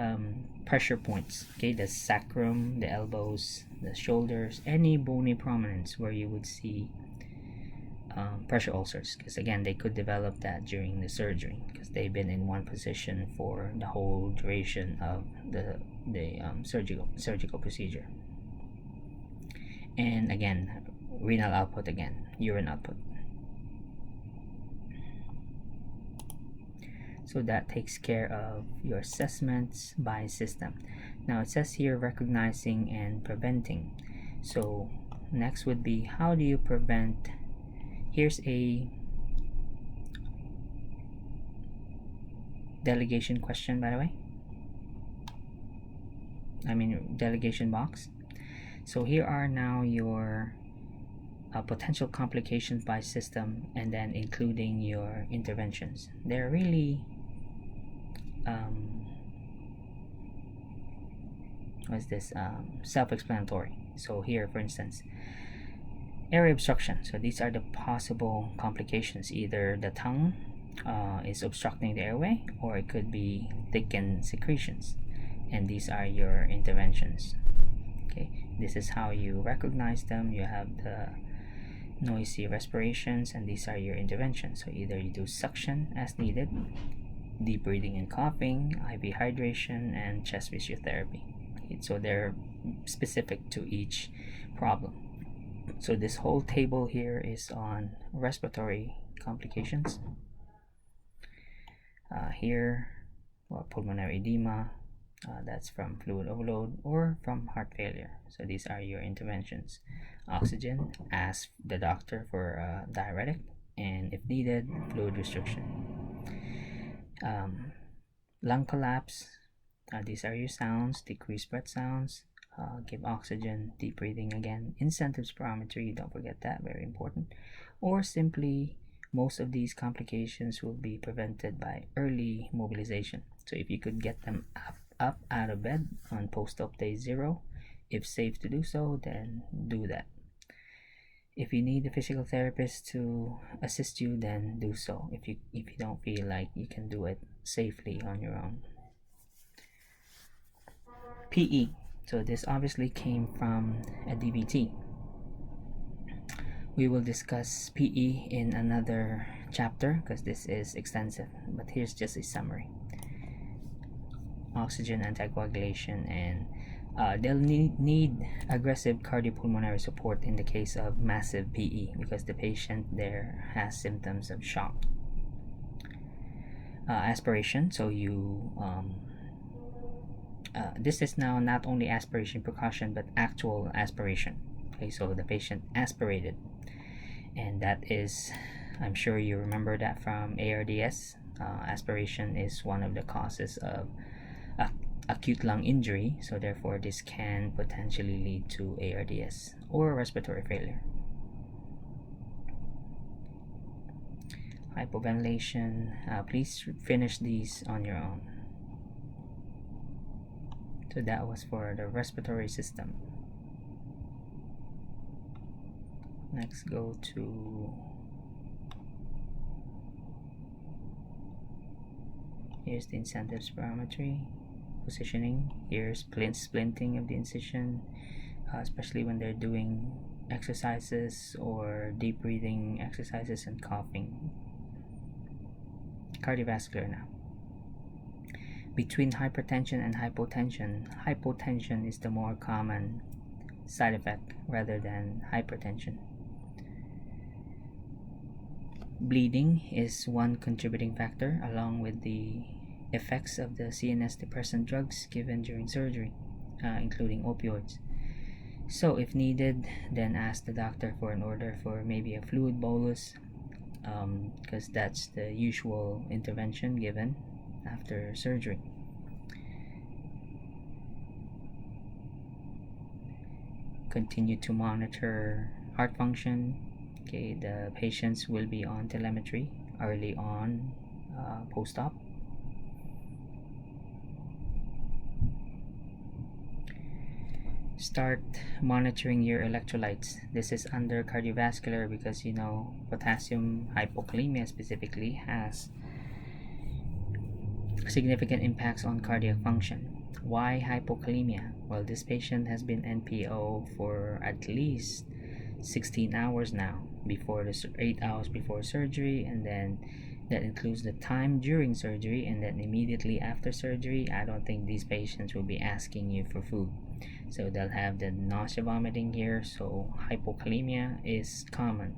pressure points, okay, the sacrum, the elbows, the shoulders, any bony prominence where you would see pressure ulcers, because again they could develop that during the surgery because they've been in one position for the whole duration of the surgical procedure. And again, renal output, again urine output. So that takes care of your assessments by system. Now it says here recognizing and preventing. So next would be, how do you prevent? Here's a delegation question, by the way. Delegation box. So here are now your potential complications by system, and then including your interventions. They're really self-explanatory. So here, for instance, airway obstruction. So these are the possible complications. Either the tongue is obstructing the airway, or it could be thickened secretions, and these are your interventions. Okay, this is how you recognize them. You have the noisy respirations, and these are your interventions. So either you do suction as needed, deep breathing and coughing, IV hydration, and chest physiotherapy. Okay, so they're specific to each problem. So this whole table here is on respiratory complications. Here, pulmonary edema, that's from fluid overload or from heart failure. So these are your interventions. Oxygen, ask the doctor for a diuretic, and if needed, fluid restriction. Lung collapse, these are your sounds, decreased breath sounds, give oxygen, deep breathing again, incentive spirometry, don't forget that, very important. Or simply, most of these complications will be prevented by early mobilization. So if you could get them up out of bed on post-op day 0, if safe to do so, then do that. If you need a physical therapist to assist you, then do so, if you don't feel like you can do it safely on your own. PE. So this obviously came from a DVT. We will discuss PE in another chapter because this is extensive, but here's just a summary. Oxygen anticoagulation, and they'll need aggressive cardiopulmonary support in the case of massive PE because the patient there has symptoms of shock. Aspiration, so you this is now not only aspiration precaution but actual aspiration. Okay, so the patient aspirated, and that is, I'm sure you remember that from ARDS. Aspiration is one of the causes of acute lung injury, so therefore this can potentially lead to ARDS or respiratory failure. Hypoventilation, please finish these on your own. So that was for the respiratory system. Next, go to, here's the incentive spirometry, positioning. Here's splinting of the incision, especially when they're doing exercises or deep breathing exercises and coughing. Cardiovascular now. Between hypertension and hypotension, hypotension is the more common side effect rather than hypertension. Bleeding is one contributing factor, along with the effects of the CNS depressant drugs given during surgery, including opioids. So if needed, then ask the doctor for an order for maybe a fluid bolus, because that's the usual intervention given after surgery. Continue to monitor heart function. Okay, the patients will be on telemetry early on, post-op. Start monitoring your electrolytes. This is under cardiovascular because potassium hypokalemia specifically has significant impacts on cardiac function. Why hypokalemia? Well, this patient has been NPO for at least 16 hours now, 8 hours before surgery, and then that includes the time during surgery, and then immediately after surgery. I don't think these patients will be asking you for food, so they'll have the nausea, vomiting here. So hypokalemia is common.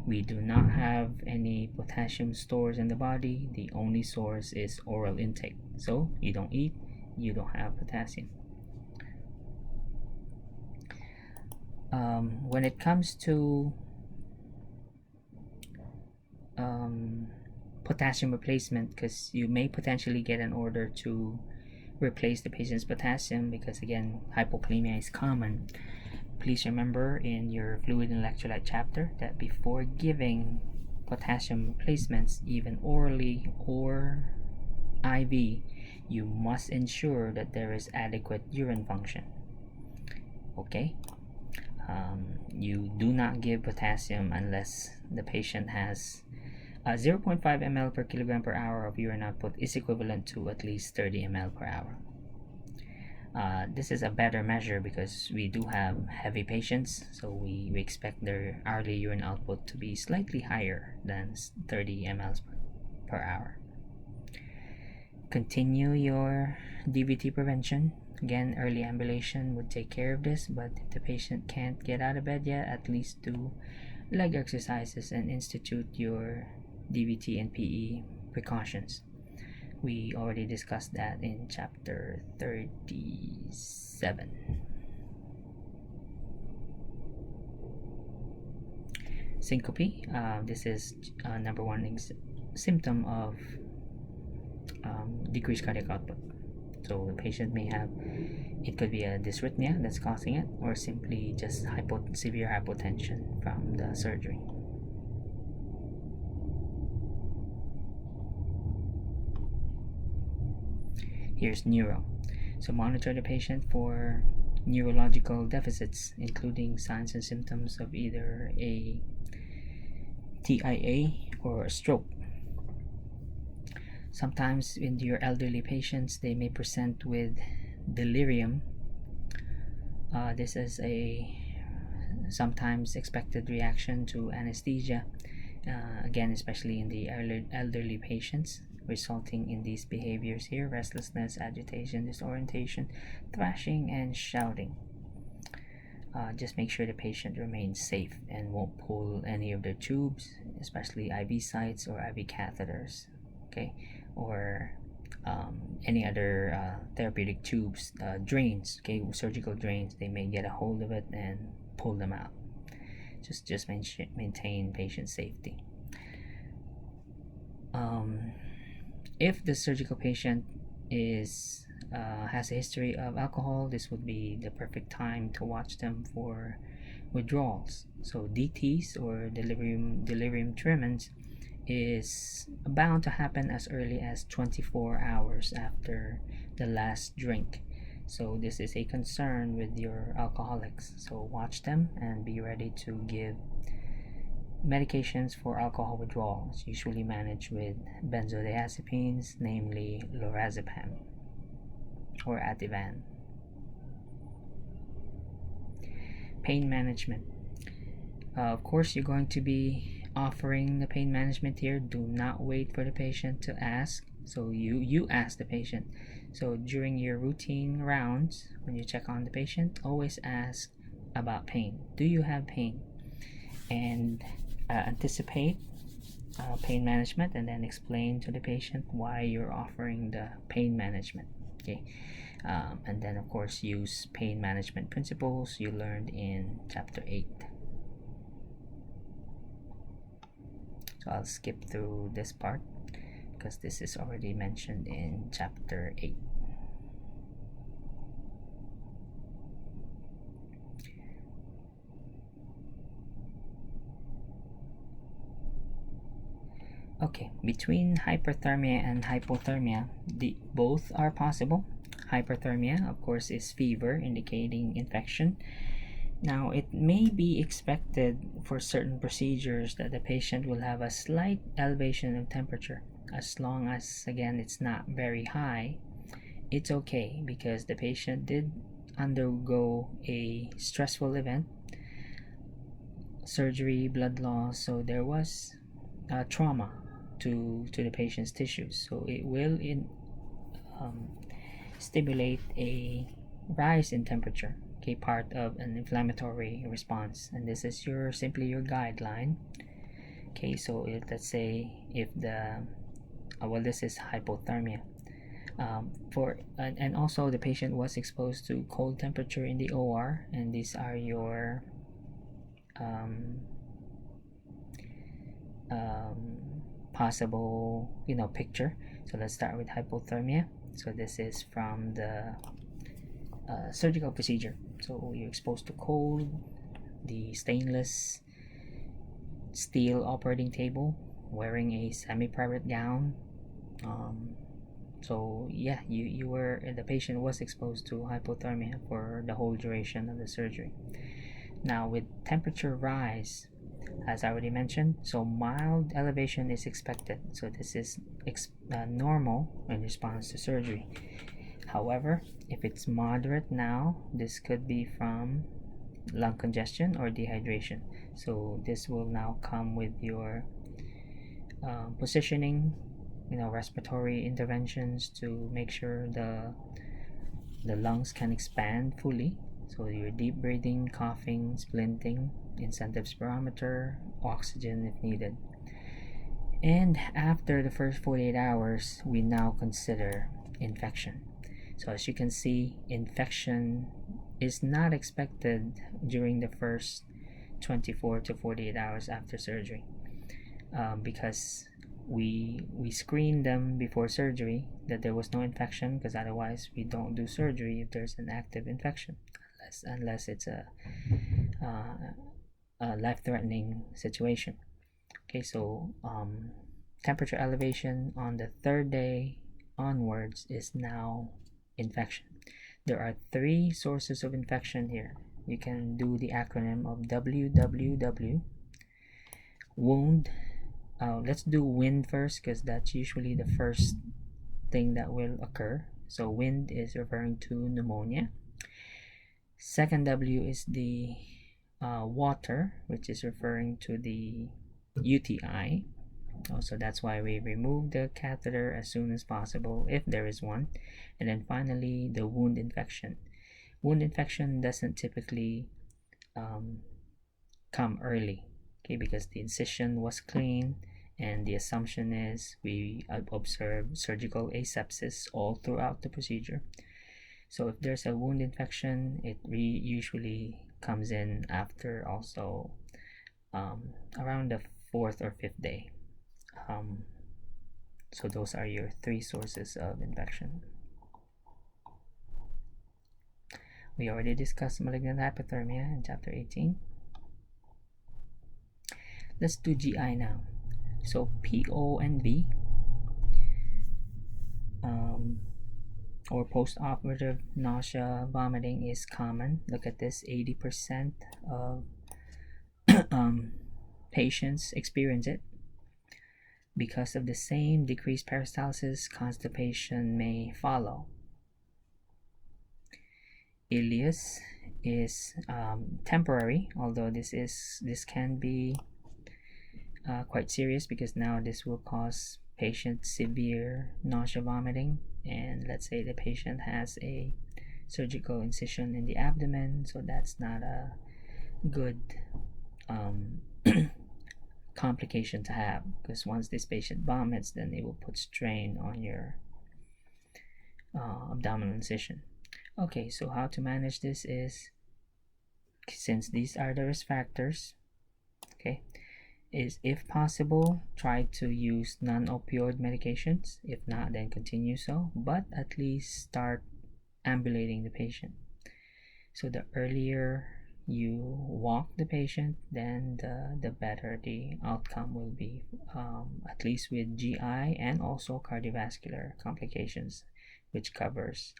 We do not have any potassium stores in the body. The only source is oral intake. So you don't eat, you don't have potassium. When it comes to potassium replacement, because you may potentially get an order to replace the patient's potassium because, again, hypokalemia is common. Please remember in your fluid and electrolyte chapter that before giving potassium replacements, even orally or IV, you must ensure that there is adequate urine function. Okay? You do not give potassium unless the patient has 0.5 ml per kilogram per hour of urine output is equivalent to at least 30 ml per hour. This is a better measure because we do have heavy patients, so we expect their hourly urine output to be slightly higher than 30 ml per hour. Continue your Dvt prevention. Again, early ambulation would take care of this, but if the patient can't get out of bed yet, at least do leg exercises and institute your Dvt and PE precautions. We already discussed that in chapter 37. Syncope. This is number one symptom of decreased cardiac output. So the patient may have, it could be a dysrhythmia that's causing it, or simply just severe hypotension from the surgery. Here's neuro. So monitor the patient for neurological deficits, including signs and symptoms of either a TIA or a stroke. Sometimes in your elderly patients, they may present with delirium. This is a sometimes expected reaction to anesthesia, again, especially in the elderly patients, resulting in these behaviors here: restlessness, agitation, disorientation, thrashing, and shouting. Just make sure the patient remains safe and won't pull any of their tubes, especially IV sites or IV catheters, okay, or any other therapeutic tubes, drains, okay, surgical drains. They may get a hold of it and pull them out. Just maintain patient safety. If the surgical patient has a history of alcohol, this would be the perfect time to watch them for withdrawals. So DTs, or delirium tremens, is bound to happen as early as 24 hours after the last drink. So this is a concern with your alcoholics. So watch them and be ready to give medications for alcohol withdrawals, usually managed with benzodiazepines, namely lorazepam or Ativan. Pain management. Of course, you're going to be offering the pain management here. Do not wait for the patient to ask. So you ask the patient. So during your routine rounds, when you check on the patient, always ask about pain. Do you have pain? And anticipate pain management, and then explain to the patient why you're offering the pain management. Okay. And then of course use pain management principles you learned in chapter 8. So I'll skip through this part because this is already mentioned in chapter 8. Okay, between hyperthermia and hypothermia, both are possible. Hyperthermia, of course, is fever indicating infection. Now, it may be expected for certain procedures that the patient will have a slight elevation of temperature. As long as, again, it's not very high, it's okay, because the patient did undergo a stressful event, surgery, blood loss, so there was trauma to the patient's tissues. So it will stimulate a rise in temperature, okay, part of an inflammatory response, and this is simply your guideline. Okay, so let's say if this is hypothermia, and also the patient was exposed to cold temperature in the OR, and these are your possible picture. So let's start with hypothermia. So this is from the surgical procedure. So you're exposed to cold, the stainless steel operating table, wearing a semi-private gown. So yeah, the patient was exposed to hypothermia for the whole duration of the surgery. Now with temperature rise, as I already mentioned, so mild elevation is expected. So this is normal in response to surgery. However, if it's moderate now, this could be from lung congestion or dehydration. So this will now come with your positioning, respiratory interventions to make sure the lungs can expand fully. So your deep breathing, coughing, splinting, incentive spirometer, oxygen if needed. And after the first 48 hours, we now consider infection. So as you can see, infection is not expected during the first 24 to 48 hours after surgery, because we screened them before surgery that there was no infection, because otherwise we don't do surgery if there's an active infection, unless it's a life-threatening situation. Okay, so temperature elevation on the third day onwards is now infection. There are 3 sources of infection here. You can do the acronym of WWW. Wound. Let's do wind first, because that's usually the first thing that will occur. So wind is referring to pneumonia. Second W is the water, which is referring to the UTI. So that's why we remove the catheter as soon as possible if there is one. And then finally, the wound infection. Wound infection doesn't typically come early, okay, because the incision was clean, and the assumption is we observe surgical asepsis all throughout the procedure. So if there's a wound infection, it usually comes in after also around the 4th or 5th day. So those are your 3 sources of infection. We already discussed malignant hypothermia in chapter 18. Let's do GI now. So PO and V, or post-operative nausea, vomiting is common. Look at this, 80% of patients experience it. Because of the same decreased peristalsis, constipation may follow. Ileus is temporary, although this can be quite serious, because now this will cause patient severe nausea, vomiting, and let's say the patient has a surgical incision in the abdomen, so that's not a good complication to have, because once this patient vomits, then it will put strain on your abdominal incision. Okay, so how to manage this is, since these are the risk factors, okay, is if possible try to use non-opioid medications. If not, then continue so, but at least start ambulating the patient. So the earlier you walk the patient, then the better the outcome will be, at least with GI and also cardiovascular complications, which covers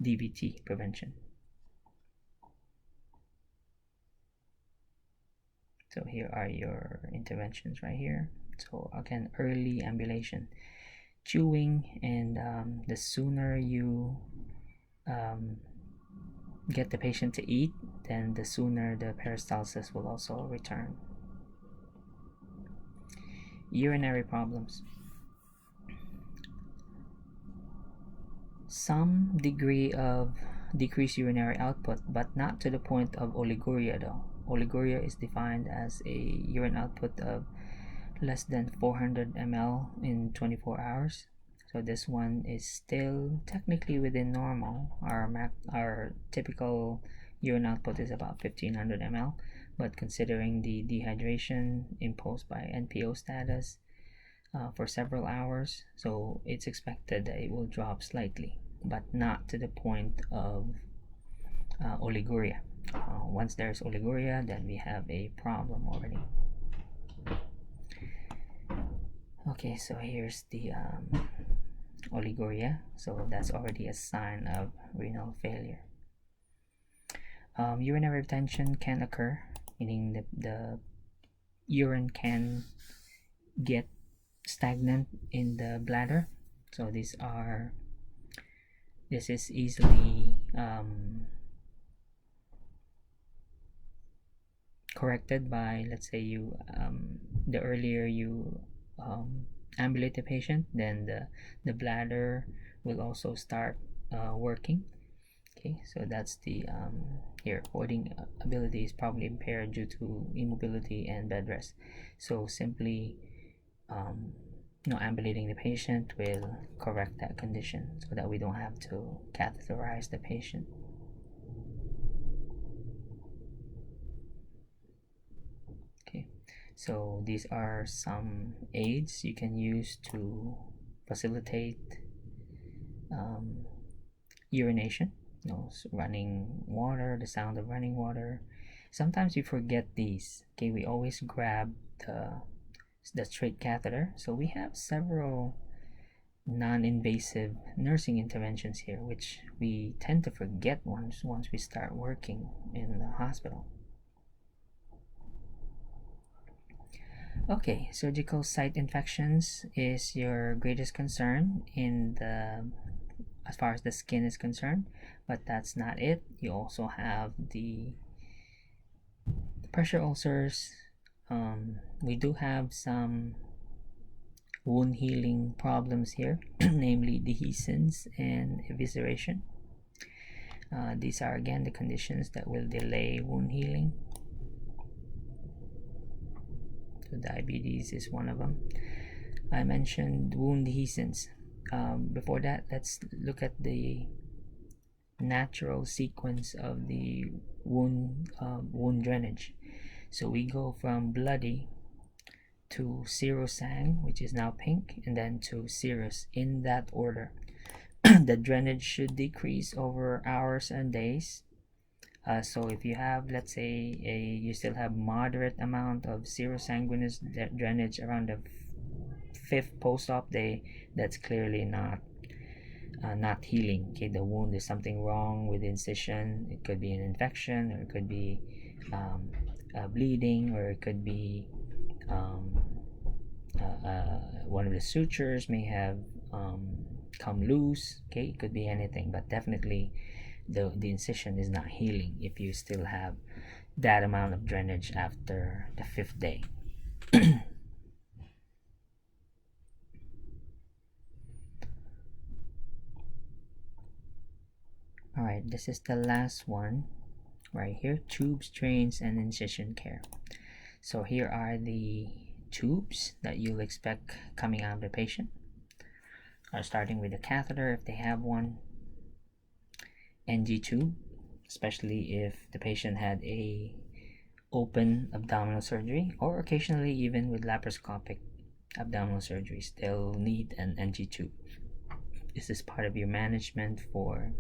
Dvt prevention. So here are your interventions right here. So again, early ambulation, chewing, and the sooner you get the patient to eat, then the sooner the peristalsis will also return. Urinary problems. Some degree of decreased urinary output, but not to the point of oliguria though. Oliguria is defined as a urine output of less than 400 ml in 24 hours. So this one is still technically within normal. Our typical urine output is about 1500 ml, but considering the dehydration imposed by NPO status for several hours, so it's expected that it will drop slightly, but not to the point of oliguria. Once there's oliguria, then we have a problem already. Okay, so here's the oliguria, so that's already a sign of renal failure. Urinary retention can occur, meaning the urine can get stagnant in the bladder. So this is easily corrected by, let's say, you the earlier you ambulate the patient, then the bladder will also start working. Okay, so that's the here, voiding ability is probably impaired due to immobility and bed rest. So simply ambulating the patient will correct that condition, so that we don't have to catheterize the patient. Okay, so these are some aids you can use to facilitate urination. So running water, the sound of running water. Sometimes we forget these. Okay, we always grab the straight catheter. So we have several non-invasive nursing interventions here, which we tend to forget once we start working in the hospital. Okay, surgical site infections is your greatest concern as far as the skin is concerned, but that's not it. You also have the pressure ulcers. We do have some wound healing problems here, namely dehiscence and evisceration. These are again the conditions that will delay wound healing. So diabetes is one of them. I mentioned wound dehiscence. Before that, let's look at the natural sequence of the wound drainage. So we go from bloody to serosang, which is now pink, and then to serous, in that order. The drainage should decrease over hours and days. So if you have, let's say, you still have moderate amount of serosanguinous drainage around the 5th post-op day, that's clearly not healing. Okay, the wound is something wrong with the incision. It could be an infection, or it could be bleeding, or it could be one of the sutures may have come loose. Okay, it could be anything, but definitely the incision is not healing if you still have that amount of drainage after the 5th day. Alright, this is the last one right here: tubes, drains, and incision care. So here are the tubes that you'll expect coming out of the patient. Starting with the catheter, if they have one, NG tube, especially if the patient had a open abdominal surgery, or occasionally even with laparoscopic abdominal surgeries, they'll need an NG tube. This is part of your management for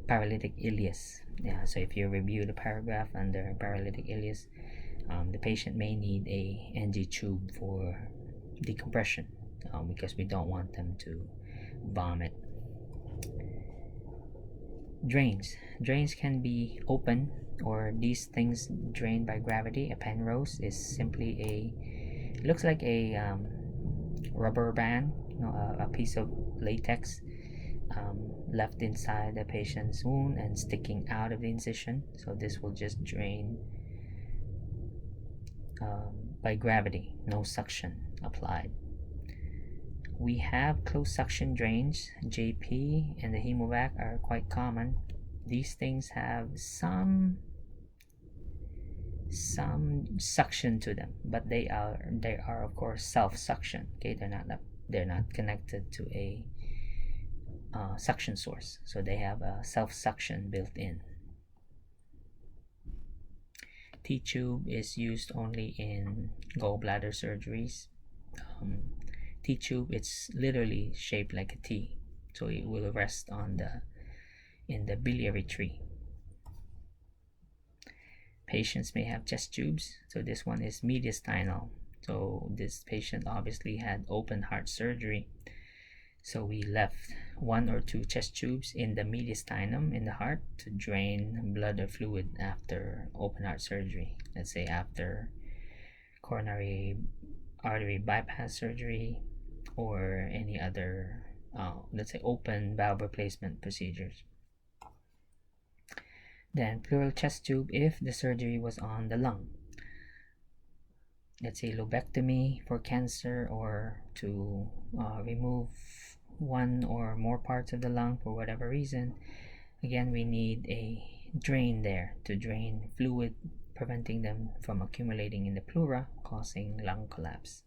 paralytic ileus. Yeah, so if you review the paragraph under paralytic ileus, the patient may need a NG tube for decompression, because we don't want them to vomit. Drains can be open, or these things drain by gravity. A Penrose is simply looks like a rubber band, a piece of latex left inside the patient's wound and sticking out of the incision. So this will just drain by gravity, no suction applied. We have closed suction drains. JP and the Hemovac are quite common. These things have some suction to them, but they are of course self-suction. Okay, they're not connected to a suction source, so they have a self-suction built in. T-tube is used only in gallbladder surgeries. T-tube, it's literally shaped like a T, so it will rest in the biliary tree. Patients may have chest tubes, so this one is mediastinal. So this patient obviously had open heart surgery, so we left 1 or 2 chest tubes in the mediastinum in the heart to drain blood or fluid after open heart surgery. Let's say after coronary artery bypass surgery, or any other let's say open valve replacement procedures. Then pleural chest tube if the surgery was on the lung. Let's say lobectomy for cancer, or to remove 1 or more parts of the lung for whatever reason. Again, we need a drain there to drain fluid, preventing them from accumulating in the pleura, causing lung collapse.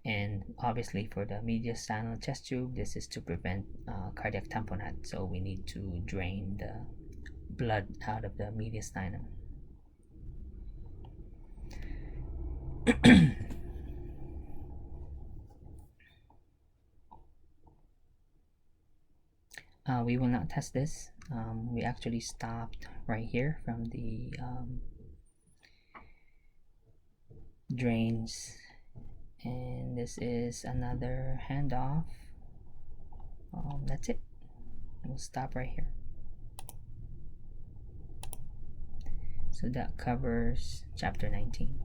And obviously for the mediastinal chest tube, this is to prevent cardiac tamponade, so we need to drain the blood out of the mediastinum. We will not test this. We actually stopped right here from the drains, and this is another handoff. That's it. We'll stop right here. So that covers chapter 19.